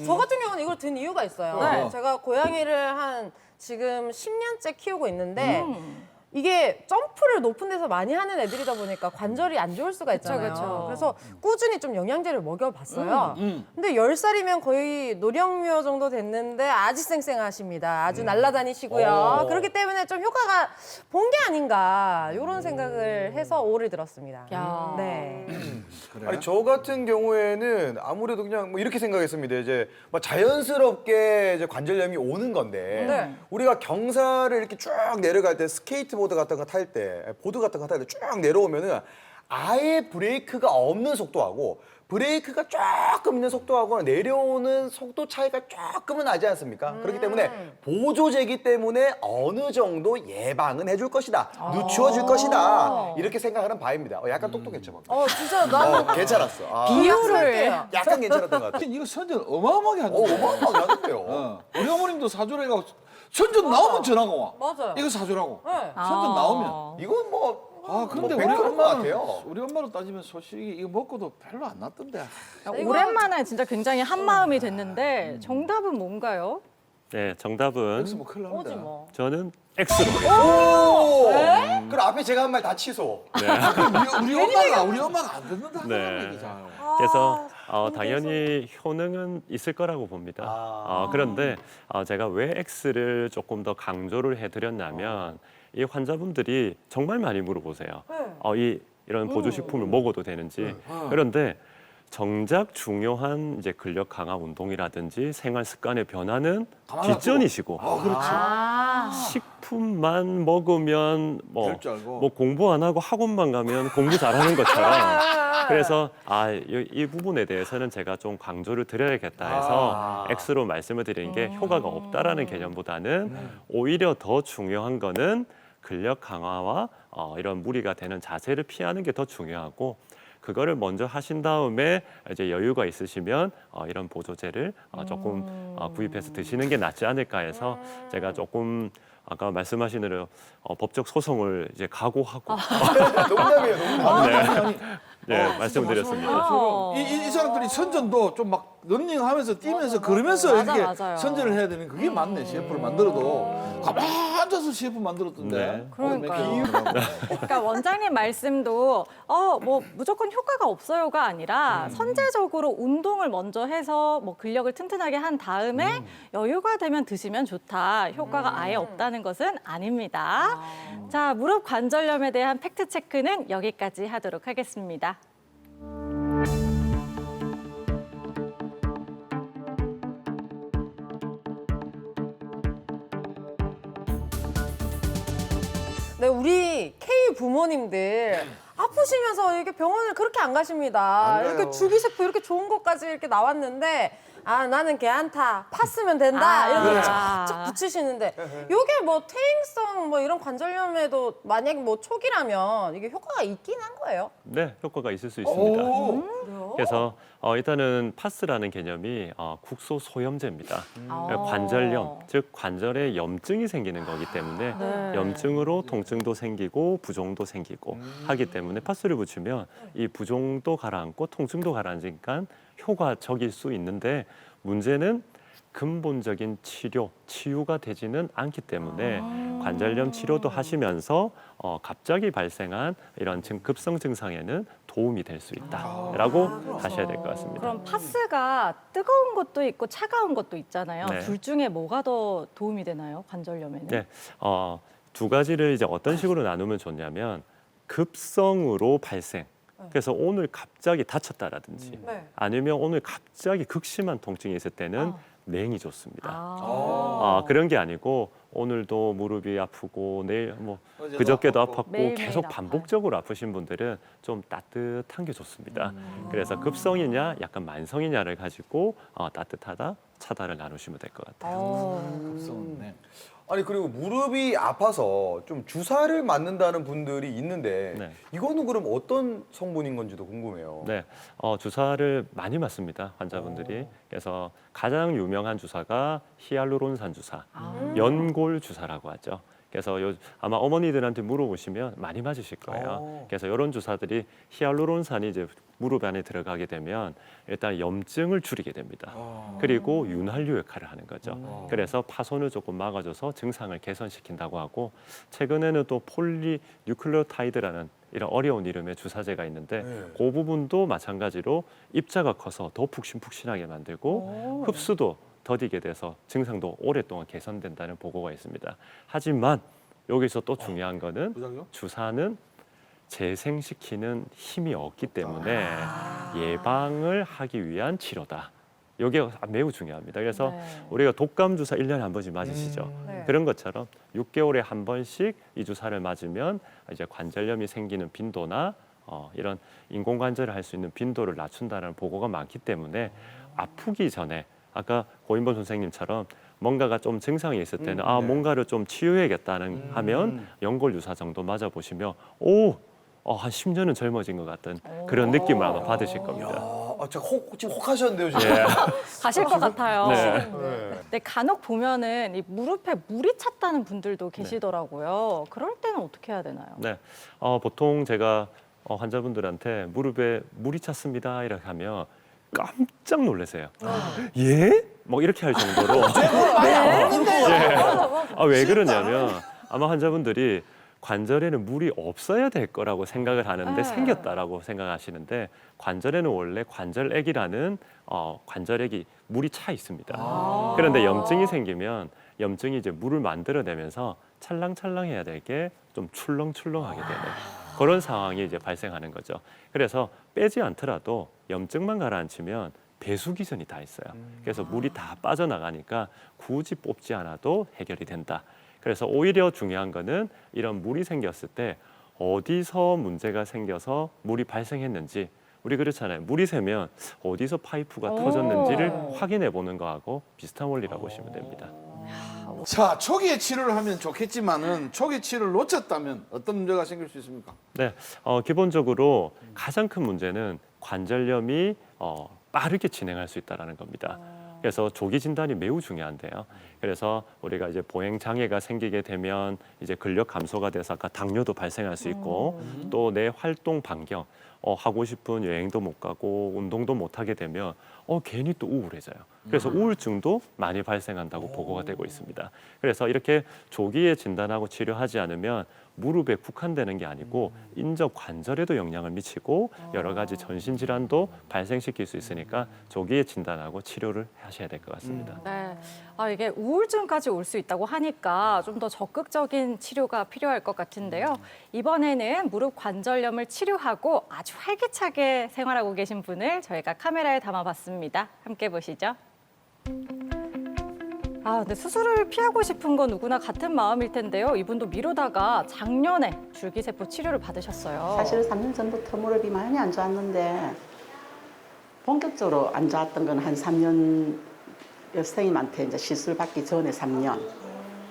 저 같은 경우는 이걸 든 이유가 있어요. 네. 제가 고양이를 한 지금 10년째 키우고 있는데 이게 점프를 높은 데서 많이 하는 애들이다 보니까 관절이 안 좋을 수가 있잖아요. 그쵸. 그래서 꾸준히 좀 영양제를 먹여봤어요. 근데 10살이면 거의 노령묘 정도 됐는데 아직 쌩쌩하십니다. 아주 날아다니시고요. 그렇기 때문에 좀 효과가 본 게 아닌가 이런 생각을 해서 5를 들었습니다. 야. 네. 그래. 아니 저 같은 경우에는 아무래도 그냥 뭐 이렇게 생각했습니다. 이제 뭐 자연스럽게 이제 관절염이 오는 건데 네. 우리가 경사를 이렇게 쭉 내려갈 때 스케이트보드 같은 거 탈 때, 보드 같은 거 탈 때 쭉 내려오면은 아예 브레이크가 없는 속도하고 브레이크가 조금 있는 속도하고 내려오는 속도 차이가 조금은 나지 않습니까? 그렇기 때문에 보조제이기 때문에 어느 정도 예방은 해줄 것이다. 늦추어줄 것이다. 이렇게 생각하는 바입니다. 약간 똑똑했죠. 방금. 진짜 나 괜찮았어. 비율을. 약간 괜찮았던 것 같아. 이거 선전 어마어마하게 하던데. 어마어마하게 하던데요. 우리 어머님도 사주라고 선전 나오면 전화가 와. 맞아요. 이거 사주라고. 네. 선전 나오면. 이건 뭐 근데 뭐 우리 것 엄마는 같아요. 우리 엄마로 따지면 솔직히 이거 먹고도 별로 안 났던데. 오랜만에 진짜 굉장히 한 마음이 됐는데 정답은 뭔가요? 네, 정답은 여기서 뭐 큰일 납니다. 오지 뭐. 저는 X로 오! 그럼 앞에 제가 한 말 다 취소. 우리 엄마가 안 듣는다 네. 하는 얘기잖아요. 그래서 당연히 효능은 있을 거라고 봅니다. 그런데 제가 왜 X를 조금 더 강조를 해드렸냐면 이 환자분들이 정말 많이 물어보세요. 이런 보조식품을 먹어도 되는지. 그런데 정작 중요한 이제 근력 강화 운동이라든지 생활 습관의 변화는 뒷전이시고 식품만 먹으면 될 줄 알고. 뭐 공부 안 하고 학원만 가면 공부 잘하는 것처럼 그래서 이 부분에 대해서는 제가 좀 강조를 드려야겠다 해서 X로 말씀을 드리는 게 효과가 없다라는 개념보다는 오히려 더 중요한 거는 근력 강화와 이런 무리가 되는 자세를 피하는 게 더 중요하고 그거를 먼저 하신 다음에 이제 여유가 있으시면 이런 보조제를 조금 구입해서 드시는 게 낫지 않을까 해서 제가 조금 아까 말씀하신 대로 법적 소송을 이제 각오하고 농담이에요, 농담. 네, 말씀드렸습니다. 이 사람들이 선전도 좀 막 런닝하면서 뛰면서 걸으면서 맞아, 이렇게 맞아요. 선전을 해야 되는 그게 맞네. CF를 만들어도 가만 앉아서 CF 만들었던데. 네. 그러니까요. 그러니까 원장님 말씀도 뭐 무조건 효과가 없어요가 아니라 선제적으로 운동을 먼저 해서 뭐 근력을 튼튼하게 한 다음에 여유가 되면 드시면 좋다. 효과가 아예 없다는 것은 아닙니다. 자, 무릎 관절염에 대한 팩트 체크는 여기까지 하도록 하겠습니다. 네, 우리 K 부모님들 아프시면서 이렇게 병원을 그렇게 안 가십니다. 안 이렇게 가요. 줄기세포 이렇게 좋은 것까지 이렇게 나왔는데 아 나는 걔 안타 팠으면 된다 이런 거 쫙쫙 붙이시는데 이게 뭐 퇴행성 뭐 이런 관절염에도 만약에 뭐 초기라면 이게 효과가 있긴 한 거예요? 네, 효과가 있을 수 있습니다. 그래요? 그래서 일단은 파스라는 개념이 국소 소염제입니다. 그러니까 관절염, 즉 관절에 염증이 생기는 거기 때문에 네. 염증으로 통증도 생기고 부종도 생기고 하기 때문에 파스를 붙이면 이 부종도 가라앉고 통증도 가라앉으니까 효과적일 수 있는데 문제는 근본적인 치유가 되지는 않기 때문에 관절염 치료도 하시면서 갑자기 발생한 이런 급성 증상에는 도움이 될 수 있다라고 하셔야 될 것 같습니다. 그럼 파스가 뜨거운 것도 있고 차가운 것도 있잖아요. 네. 둘 중에 뭐가 더 도움이 되나요? 관절염에는? 네, 두 가지를 이제 어떤 식으로 나누면 좋냐면 급성으로 발생. 그래서 오늘 갑자기 다쳤다라든지 네. 아니면 오늘 갑자기 극심한 통증이 있을 때는 냉이 좋습니다. 그런 게 아니고 오늘도 무릎이 아프고 내일 뭐 어제도 그저께도 아팠고. 아팠고 매일매일 계속 아파요. 반복적으로 아프신 분들은 좀 따뜻한 게 좋습니다. 그래서 급성이냐 약간 만성이냐를 가지고 따뜻하다 차다를 나누시면 될 것 같아요. 급성은 아니 그리고 무릎이 아파서 좀 주사를 맞는다는 분들이 있는데 네. 이거는 그럼 어떤 성분인 건지도 궁금해요. 네, 주사를 많이 맞습니다 환자분들이. 그래서 가장 유명한 주사가 히알루론산 주사, 연골 주사라고 하죠. 그래서 아마 어머니들한테 물어보시면 많이 맞으실 거예요. 그래서 이런 주사들이 히알루론산이 이제 무릎 안에 들어가게 되면 일단 염증을 줄이게 됩니다. 그리고 윤활유 역할을 하는 거죠. 그래서 파손을 조금 막아줘서 증상을 개선시킨다고 하고 최근에는 또 폴리뉴클레오타이드라는 이런 어려운 이름의 주사제가 있는데 그 부분도 마찬가지로 입자가 커서 더 푹신푹신하게 만들고 흡수도 더디게 돼서 증상도 오랫동안 개선된다는 보고가 있습니다. 하지만 여기서 또 중요한 거는 부작용? 주사는 재생시키는 힘이 없기 때문에 예방을 하기 위한 치료다. 이게 매우 중요합니다. 그래서 네. 우리가 독감 주사 1년에 한 번씩 맞으시죠. 네. 그런 것처럼 6개월에 한 번씩 이 주사를 맞으면 이제 관절염이 생기는 빈도나 이런 인공관절을 할 수 있는 빈도를 낮춘다는 보고가 많기 때문에 아프기 전에 아까 고인범 선생님처럼 뭔가가 좀 증상이 있을 때는 뭔가를 좀 치유해야겠다는 하면 연골 주사 정도 맞아 보시면 한 10년은 젊어진 것 같은 그런 느낌을 아마 받으실 겁니다. 제가 지금 혹하셨는데요, 지금. 예. 가실 것 같아요. 네. 네, 간혹 보면은 이 무릎에 물이 찼다는 분들도 계시더라고요. 그럴 때는 어떻게 해야 되나요? 네, 보통 제가 환자분들한테 무릎에 물이 찼습니다 이렇게 하면 깜짝 놀라세요. 예? 뭐 이렇게 할 정도로. 왜 그러냐면 아마 환자분들이 관절에는 물이 없어야 될 거라고 생각을 하는데 생겼다라고 생각하시는데 관절에는 원래 관절액이라는 관절액이 물이 차 있습니다. 그런데 염증이 생기면 염증이 이제 물을 만들어내면서 찰랑찰랑해야 될 게 좀 출렁출렁하게 되는 그런 상황이 이제 발생하는 거죠. 그래서 빼지 않더라도 염증만 가라앉히면 배수 기전이 다 있어요. 그래서 물이 다 빠져나가니까 굳이 뽑지 않아도 해결이 된다. 그래서 오히려 중요한 거는 이런 물이 생겼을 때 어디서 문제가 생겨서 물이 발생했는지 우리 그렇잖아요. 물이 새면 어디서 파이프가 터졌는지를 확인해 보는 거하고 비슷한 원리라고 보시면 됩니다. 자, 초기에 치료를 하면 좋겠지만은 초기 치료를 놓쳤다면 어떤 문제가 생길 수 있습니까? 네, 기본적으로 가장 큰 문제는 관절염이 빠르게 진행할 수 있다는 겁니다. 그래서 조기 진단이 매우 중요한데요. 그래서 우리가 이제 보행 장애가 생기게 되면 이제 근력 감소가 돼서 아까 당뇨도 발생할 수 있고 또 내 활동 반경 하고 싶은 여행도 못 가고 운동도 못 하게 되면 괜히 또 우울해져요. 그래서 우울증도 많이 발생한다고 보고가 되고 있습니다. 그래서 이렇게 조기에 진단하고 치료하지 않으면 무릎에 국한되는 게 아니고 인접 관절에도 영향을 미치고 여러 가지 전신 질환도 발생시킬 수 있으니까 조기에 진단하고 치료를 하셔야 될 것 같습니다. 네. 이게 우울증까지 올 수 있다고 하니까 좀 더 적극적인 치료가 필요할 것 같은데요. 이번에는 무릎 관절염을 치료하고 아주 활기차게 생활하고 계신 분을 저희가 카메라에 담아봤습니다. 함께 보시죠. 근데 수술을 피하고 싶은 건 누구나 같은 마음일 텐데요. 이분도 미루다가 작년에 줄기세포 치료를 받으셨어요. 사실 3년 전부터 무릎이 많이 안 좋았는데 본격적으로 안 좋았던 건 한 3년 선생님한테 이제 시술 받기 전에 3년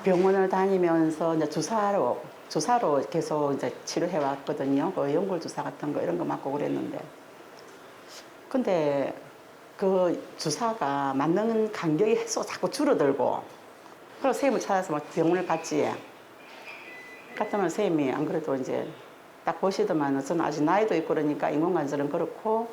병원을 다니면서 이제 주사로 계속 이제 치료해 왔거든요. 그 연골 주사 같은 거 이런 거 맞고 그랬는데 근데 그 주사가 맞는 간격이 계속 자꾸 줄어들고 그래서 선생님을 찾아서 막 병원을 갔지. 갔더니 선생님이 안 그래도 이제 딱 보시더만 저는 아직 나이도 있고 그러니까 인공관절은 그렇고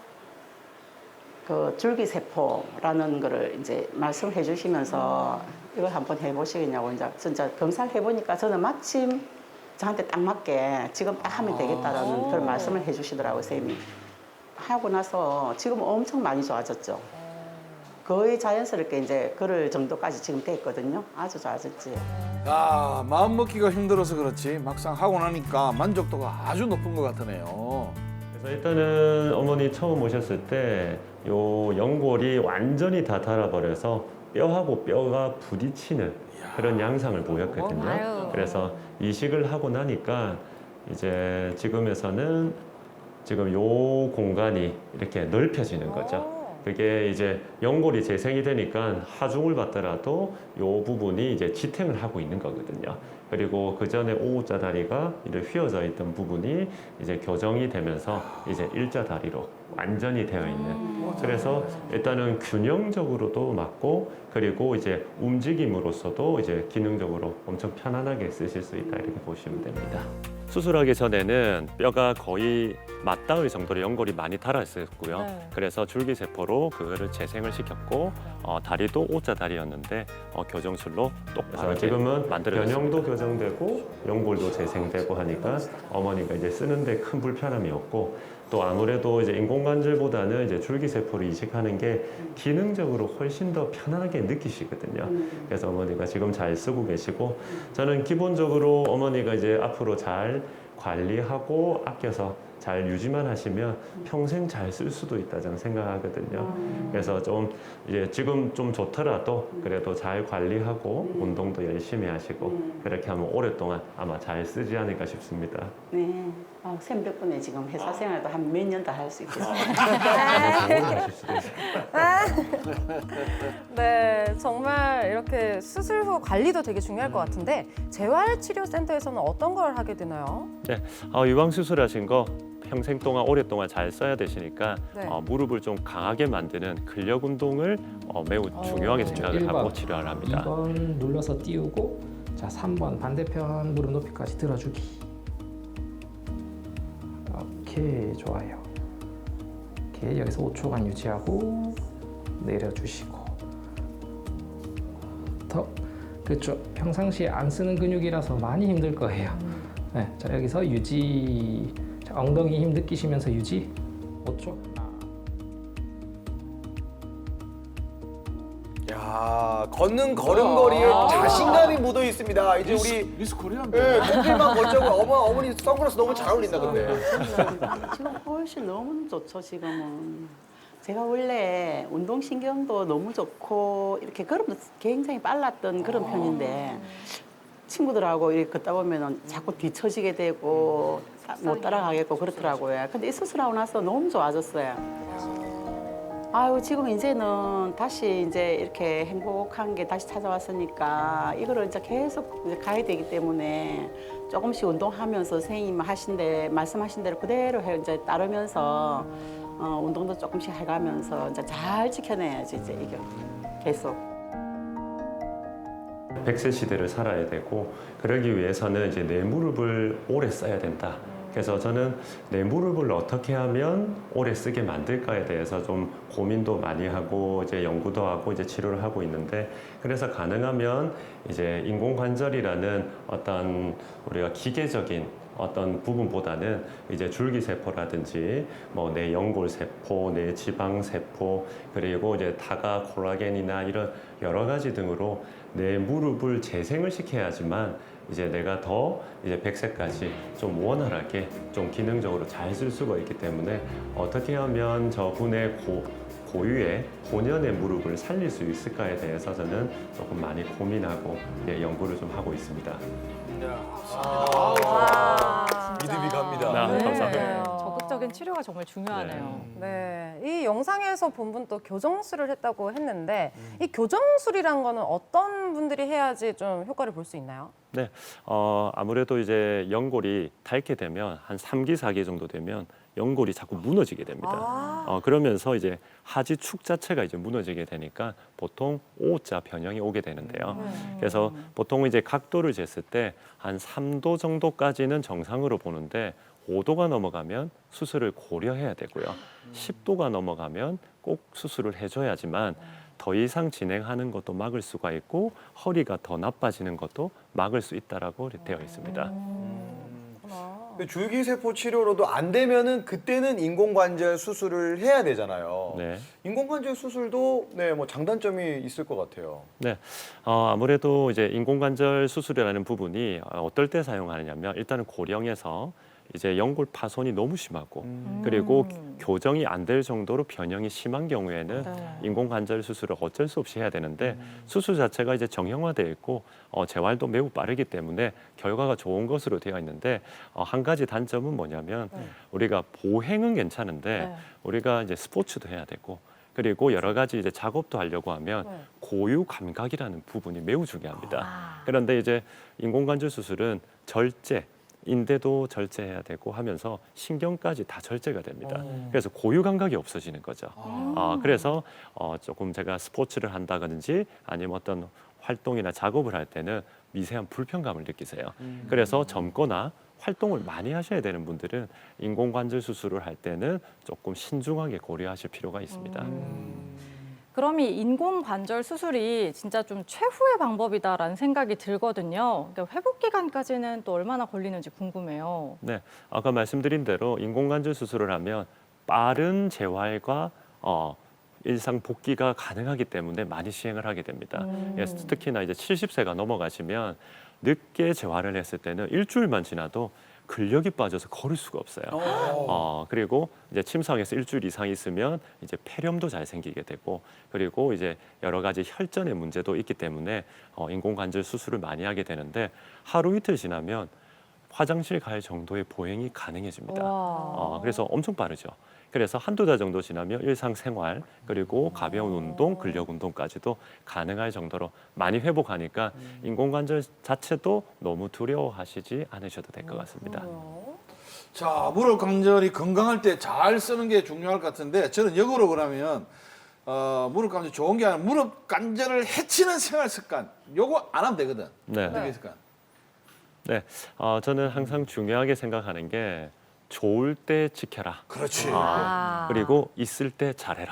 그 줄기세포라는 거를 이제 말씀을 해주시면서 이걸 한번 해보시겠냐고 이제 진짜 검사를 해보니까 저는 마침 저한테 딱 맞게 지금 딱 하면 되겠다라는 그런 말씀을 해주시더라고요, 선생님이. 하고 나서 지금 엄청 많이 좋아졌죠. 거의 자연스럽게 이제 그럴 정도까지 지금 됐거든요. 아주 좋아졌지. 마음 먹기가 힘들어서 그렇지 막상 하고 나니까 만족도가 아주 높은 것 같으네요. 그래서 일단은 어머니 처음 오셨을 때 요 연골이 완전히 다 닳아버려서 뼈하고 뼈가 부딪히는 그런 양상을 보였거든요. 아유. 그래서 이식을 하고 나니까 이제 지금에서는 지금 요 공간이 이렇게 넓혀지는 거죠. 그게 이제 연골이 재생이 되니까 하중을 받더라도 요 부분이 이제 지탱을 하고 있는 거거든요. 그리고 그 전에 O자 다리가 이렇게 휘어져 있던 부분이 이제 교정이 되면서 이제 일자 다리로 완전히 되어 있는. 그래서 일단은 균형적으로도 맞고 그리고 이제 움직임으로서도 이제 기능적으로 엄청 편안하게 쓰실 수 있다 이렇게 보시면 됩니다. 수술하기 전에는 뼈가 거의 맞닿을 정도로 연골이 많이 닳았었고요. 네. 그래서 줄기세포로 그거를 재생을 시켰고 다리도 O자 다리였는데 교정술로 똑바로 지금은 변형도 교정되고 연골도 재생되고 하니까 어머니가 이제 쓰는데 큰 불편함이 없고 또 아무래도 이제 인공관절보다는 이제 줄기세포를 이식하는 게 기능적으로 훨씬 더 편안하게 느끼시거든요. 그래서 어머니가 지금 잘 쓰고 계시고 저는 기본적으로 어머니가 이제 앞으로 잘 관리하고 아껴서 잘 유지만 하시면 평생 잘 쓸 수도 있다 저는 생각하거든요. 그래서 좀 이제 지금 좀 좋더라도 그래도 잘 관리하고 운동도 열심히 하시고 그렇게 하면 오랫동안 아마 잘 쓰지 않을까 싶습니다. 네. 선생님 덕분에 지금 회사 생활도 한 몇 년 더 할 수 있겠어요. 하실 수도 있어요. 네, 정말 이렇게 수술 후 관리도 되게 중요할 것 같은데 재활치료센터에서는 어떤 걸 하게 되나요? 네, 유방 수술하신 거 평생 동안 오랫동안 잘 써야 되시니까 네. 무릎을 좀 강하게 만드는 근력 운동을 매우 중요하게 생각을 하고 1번, 치료를 합니다. 2번 눌러서 띄우고 자 3번 반대편 무릎 높이까지 들어주기. 오케이 좋아요. 오케이 여기서 5초간 유지하고 내려주시고 더 그렇죠. 평상시에 안 쓰는 근육이라서 많이 힘들 거예요. 네, 자 여기서 유지. 자, 엉덩이 힘 느끼시면서 유지 5초. 야, 걷는 걸음걸이에 자신감이 묻어 있습니다. 이제 우리 미스 코리아인데. 예, 꽃길만 걷자고 어머니 선글라스 너무 잘 어울린다 근데. 지금 훨씬 너무 좋죠, 지금은. 제가 원래 운동신경도 너무 좋고 이렇게 걸음도 굉장히 빨랐던 그런 편인데 친구들하고 이렇게 걷다 보면 자꾸 뒤처지게 되고 못 따라가겠고 그렇더라고요. 근데 이 수술하고 나서 너무 좋아졌어요. 아유, 지금 이제는 다시 이제 이렇게 행복한 게 다시 찾아왔으니까 이거를 이제 계속 이제 가야 되기 때문에 조금씩 운동하면서 선생님 말씀하신 대로 그대로 이제 따르면서 운동도 조금씩 해가면서 이제 잘 지켜내야지 이제 이게 계속. 100세 시대를 살아야 되고 그러기 위해서는 이제 내 무릎을 오래 써야 된다. 그래서 저는 내 무릎을 어떻게 하면 오래 쓰게 만들까에 대해서 좀 고민도 많이 하고 이제 연구도 하고 이제 치료를 하고 있는데 그래서 가능하면 이제 인공관절이라는 어떤 우리가 기계적인 어떤 부분보다는 이제 줄기세포라든지 뭐 내 연골세포, 내 지방세포 그리고 이제 타가 콜라겐이나 이런 여러 가지 등으로 내 무릎을 재생을 시켜야지만 이제 내가 더 이제 100세까지 좀 원활하게 좀 기능적으로 잘 쓸 수가 있기 때문에 어떻게 하면 저분의 고유의 본연의 무릎을 살릴 수 있을까에 대해서 저는 조금 많이 고민하고 예, 연구를 좀 하고 있습니다. 믿음이 갑니다. 감사합니다. 적극적인 치료가 정말 중요하네요. 네, 이 영상에서 본 분 또 교정술을 했다고 했는데 이 교정술이란 거는 어떤 분들이 해야지 좀 효과를 볼 수 있나요? 네, 아무래도 이제 연골이 닳게 되면 한 3기, 4기 정도 되면 연골이 자꾸 무너지게 됩니다. 그러면서 이제 하지축 자체가 이제 무너지게 되니까 보통 O자 변형이 오게 되는데요. 그래서 보통 이제 각도를 쟀을 때 한 3도 정도까지는 정상으로 보는데 5도가 넘어가면 수술을 고려해야 되고요. 10도가 넘어가면 꼭 수술을 해줘야지만 더 이상 진행하는 것도 막을 수가 있고 허리가 더 나빠지는 것도 막을 수 있다라고 되어 있습니다. 줄기세포 치료로도 안 되면은 그때는 인공관절 수술을 해야 되잖아요. 네. 인공관절 수술도 네, 뭐 장단점이 있을 것 같아요. 네, 아무래도 이제 인공관절 수술이라는 부분이 어떨 때 사용하느냐면 일단은 고령에서 이제 연골 파손이 너무 심하고 그리고 교정이 안 될 정도로 변형이 심한 경우에는 인공관절 수술을 어쩔 수 없이 해야 되는데 수술 자체가 이제 정형화되어 있고 재활도 매우 빠르기 때문에 결과가 좋은 것으로 되어 있는데 한 가지 단점은 뭐냐면 우리가 보행은 괜찮은데 우리가 이제 스포츠도 해야 되고 그리고 여러 가지 이제 작업도 하려고 하면 고유 감각이라는 부분이 매우 중요합니다. 그런데 이제 인공관절 수술은 절제 인대도 절제해야 되고 하면서 신경까지 다 절제가 됩니다. 그래서 고유 감각이 없어지는 거죠. 그래서 조금 제가 스포츠를 한다든지 아니면 어떤 활동이나 작업을 할 때는 미세한 불편감을 느끼세요. 그래서 젊거나 활동을 많이 하셔야 되는 분들은 인공관절 수술을 할 때는 조금 신중하게 고려하실 필요가 있습니다. 그럼 이 인공관절 수술이 진짜 좀 최후의 방법이다라는 생각이 들거든요. 그러니까 회복 기간까지는 또 얼마나 걸리는지 궁금해요. 네, 아까 말씀드린 대로 인공관절 수술을 하면 빠른 재활과 일상 복귀가 가능하기 때문에 많이 시행을 하게 됩니다. 그래서 특히나 이제 70세가 넘어가시면 늦게 재활을 했을 때는 일주일만 지나도 근력이 빠져서 걸을 수가 없어요. 그리고 이제 침상에서 일주일 이상 있으면 이제 폐렴도 잘 생기게 되고 그리고 이제 여러 가지 혈전의 문제도 있기 때문에 인공관절 수술을 많이 하게 되는데 하루 이틀 지나면 화장실 갈 정도의 보행이 가능해집니다. 그래서 엄청 빠르죠. 그래서 한두 달 정도 지나면 일상생활 그리고 가벼운 운동, 근력 운동까지도 가능할 정도로 많이 회복하니까 인공관절 자체도 너무 두려워하시지 않으셔도 될 것 같습니다. 자, 무릎 관절이 건강할 때 잘 쓰는 게 중요할 것 같은데 저는 역으로 그러면 무릎 관절 좋은 게 아니라 무릎 관절을 해치는 생활 습관 요거 안 하면 되거든. 네. 어떻게 습관? 네, 저는 항상 중요하게 생각하는 게 좋을 때 지켜라. 그렇지. 그리고 있을 때 잘해라.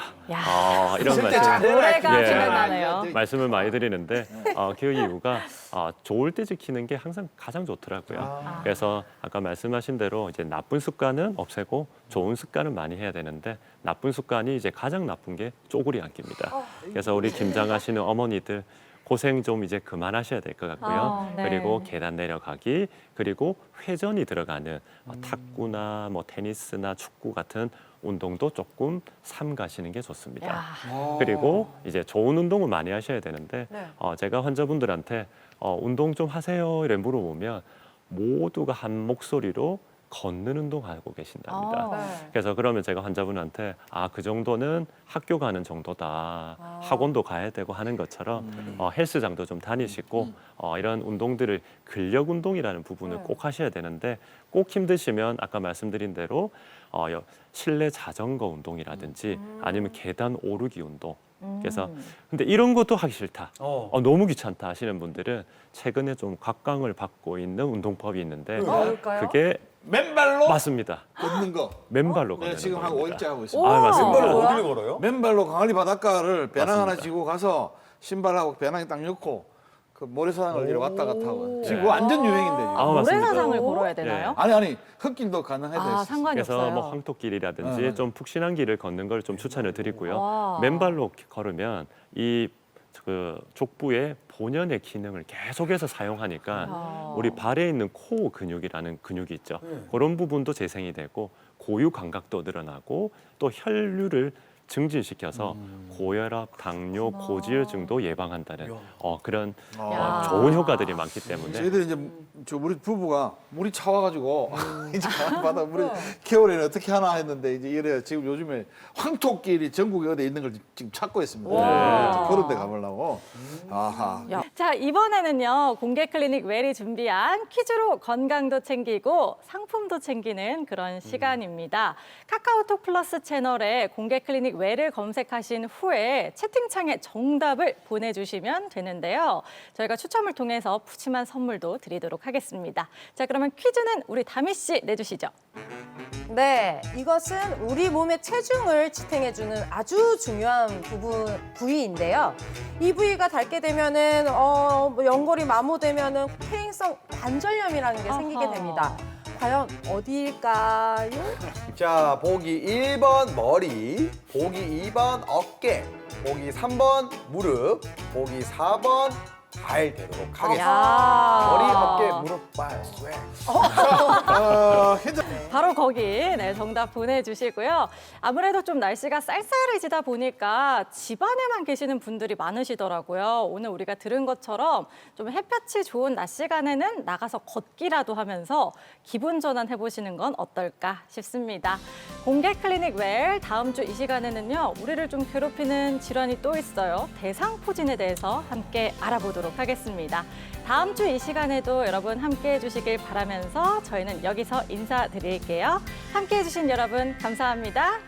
이런 있을 때 말씀. 잘해라. 노래가 예. 생각나네요. 말씀을 많이 드리는데 그 이유가 좋을 때 지키는 게 항상 가장 좋더라고요. 그래서 아까 말씀하신 대로 이제 나쁜 습관은 없애고 좋은 습관은 많이 해야 되는데 나쁜 습관이 이제 가장 나쁜 게 쪼그리 앉기입니다. 그래서 우리 김장하시는 어머니들 고생 좀 이제 그만하셔야 될 것 같고요. 네. 그리고 계단 내려가기 그리고 회전이 들어가는 탁구나 뭐 테니스나 축구 같은 운동도 조금 삼가시는 게 좋습니다. 그리고 이제 좋은 운동을 많이 하셔야 되는데 제가 환자분들한테 운동 좀 하세요 이래 물어보면 모두가 한 목소리로 걷는 운동하고 계신답니다. 그래서 그러면 제가 환자분한테 그 정도는 학교 가는 정도다. 학원도 가야 되고 하는 것처럼 헬스장도 좀 다니시고 이런 운동들을 근력 운동이라는 부분을 꼭 하셔야 되는데 꼭 힘드시면 아까 말씀드린 대로 실내 자전거 운동이라든지 아니면 계단 오르기 운동 그래서 근데 이런 것도 하기 싫다. 어. 너무 귀찮다 하시는 분들은 최근에 좀 각광을 받고 있는 운동법이 있는데 뭘까요? 그게 맨발로 맞습니다. 걷는 거. 맨발로 내가 걷는 지금 한 겁니다. 5일째 하고 있습니다. 아, 맞습니다. 맨발로 뭐야? 어디를 걸어요? 맨발로 강아리 바닷가를 배낭 하나 맞습니다. 지고 가서 신발하고 배낭에 딱 넣고 그 모래사장을 이렇게 왔다 갔다 하고 지금 그거 완전 유행인데 지금. 아, 맞습니다. 모래사장을 걸어야 되나요? 아니 흙길도 가능하다 아, 했어. 상관이 그래서 없어요. 뭐 황토길이라든지 네. 좀 푹신한 길을 걷는 걸 좀 추천을 드리고요. 와. 맨발로 걸으면 이 그 족부의 본연의 기능을 계속해서 사용하니까 우리 발에 있는 코어 근육이라는 근육이 있죠. 그런 부분도 재생이 되고 고유 감각도 늘어나고 또 혈류를 증진시켜서 고혈압, 당뇨, 고지혈증도 예방한다는 그런 좋은 효과들이 많기 때문에 저희들이 이제 저 우리 부부가 물이 차와가지고 이제 강아리 바다 물이 겨울에는 어떻게 하나 했는데 이제 이래 지금 요즘에 황토길이 전국에 어디 있는 걸 지금 찾고 있습니다. 네, 그런 데 가보려고. 아하. 자, 이번에는요, 공개 클리닉 웰이 준비한 퀴즈로 건강도 챙기고 상품도 챙기는 그런 시간입니다. 카카오톡 플러스 채널에 공개 클리닉 웰을 검색하신 후에 채팅창에 정답을 보내주시면 되는데요. 저희가 추첨을 통해서 푸짐한 선물도 드리도록 하겠습니다. 자, 그러면 퀴즈는 우리 다미 씨 내주시죠. 네, 이것은 우리 몸의 체중을 지탱해주는 아주 중요한 부위인데요. 이 부위가 닳게 되면은 뭐 연골이 마모되면은 퇴행성 관절염이라는 게 생기게 아하. 됩니다. 과연 어디일까요? 자, 보기 1번 머리, 보기 2번 어깨, 보기 3번 무릎, 보기 4번 발 되도록 하겠습니다. 야. 머리, 어깨, 무릎, 발, 쇠. 바로 거기 정답 보내주시고요. 아무래도 좀 날씨가 쌀쌀해지다 보니까 집안에만 계시는 분들이 많으시더라고요. 오늘 우리가 들은 것처럼 좀 햇볕이 좋은 낮 시간에는 나가서 걷기라도 하면서 기분 전환 해보시는 건 어떨까 싶습니다. 공개 클리닉 웰 다음 주 이 시간에는요. 우리를 좀 괴롭히는 질환이 또 있어요. 대상포진에 대해서 함께 알아보도록 하겠습니다. 다음 주 이 시간에도 여러분 함께 해주시길 바라면서 저희는 여기서 인사드릴게요. 함께 해주신 여러분 감사합니다.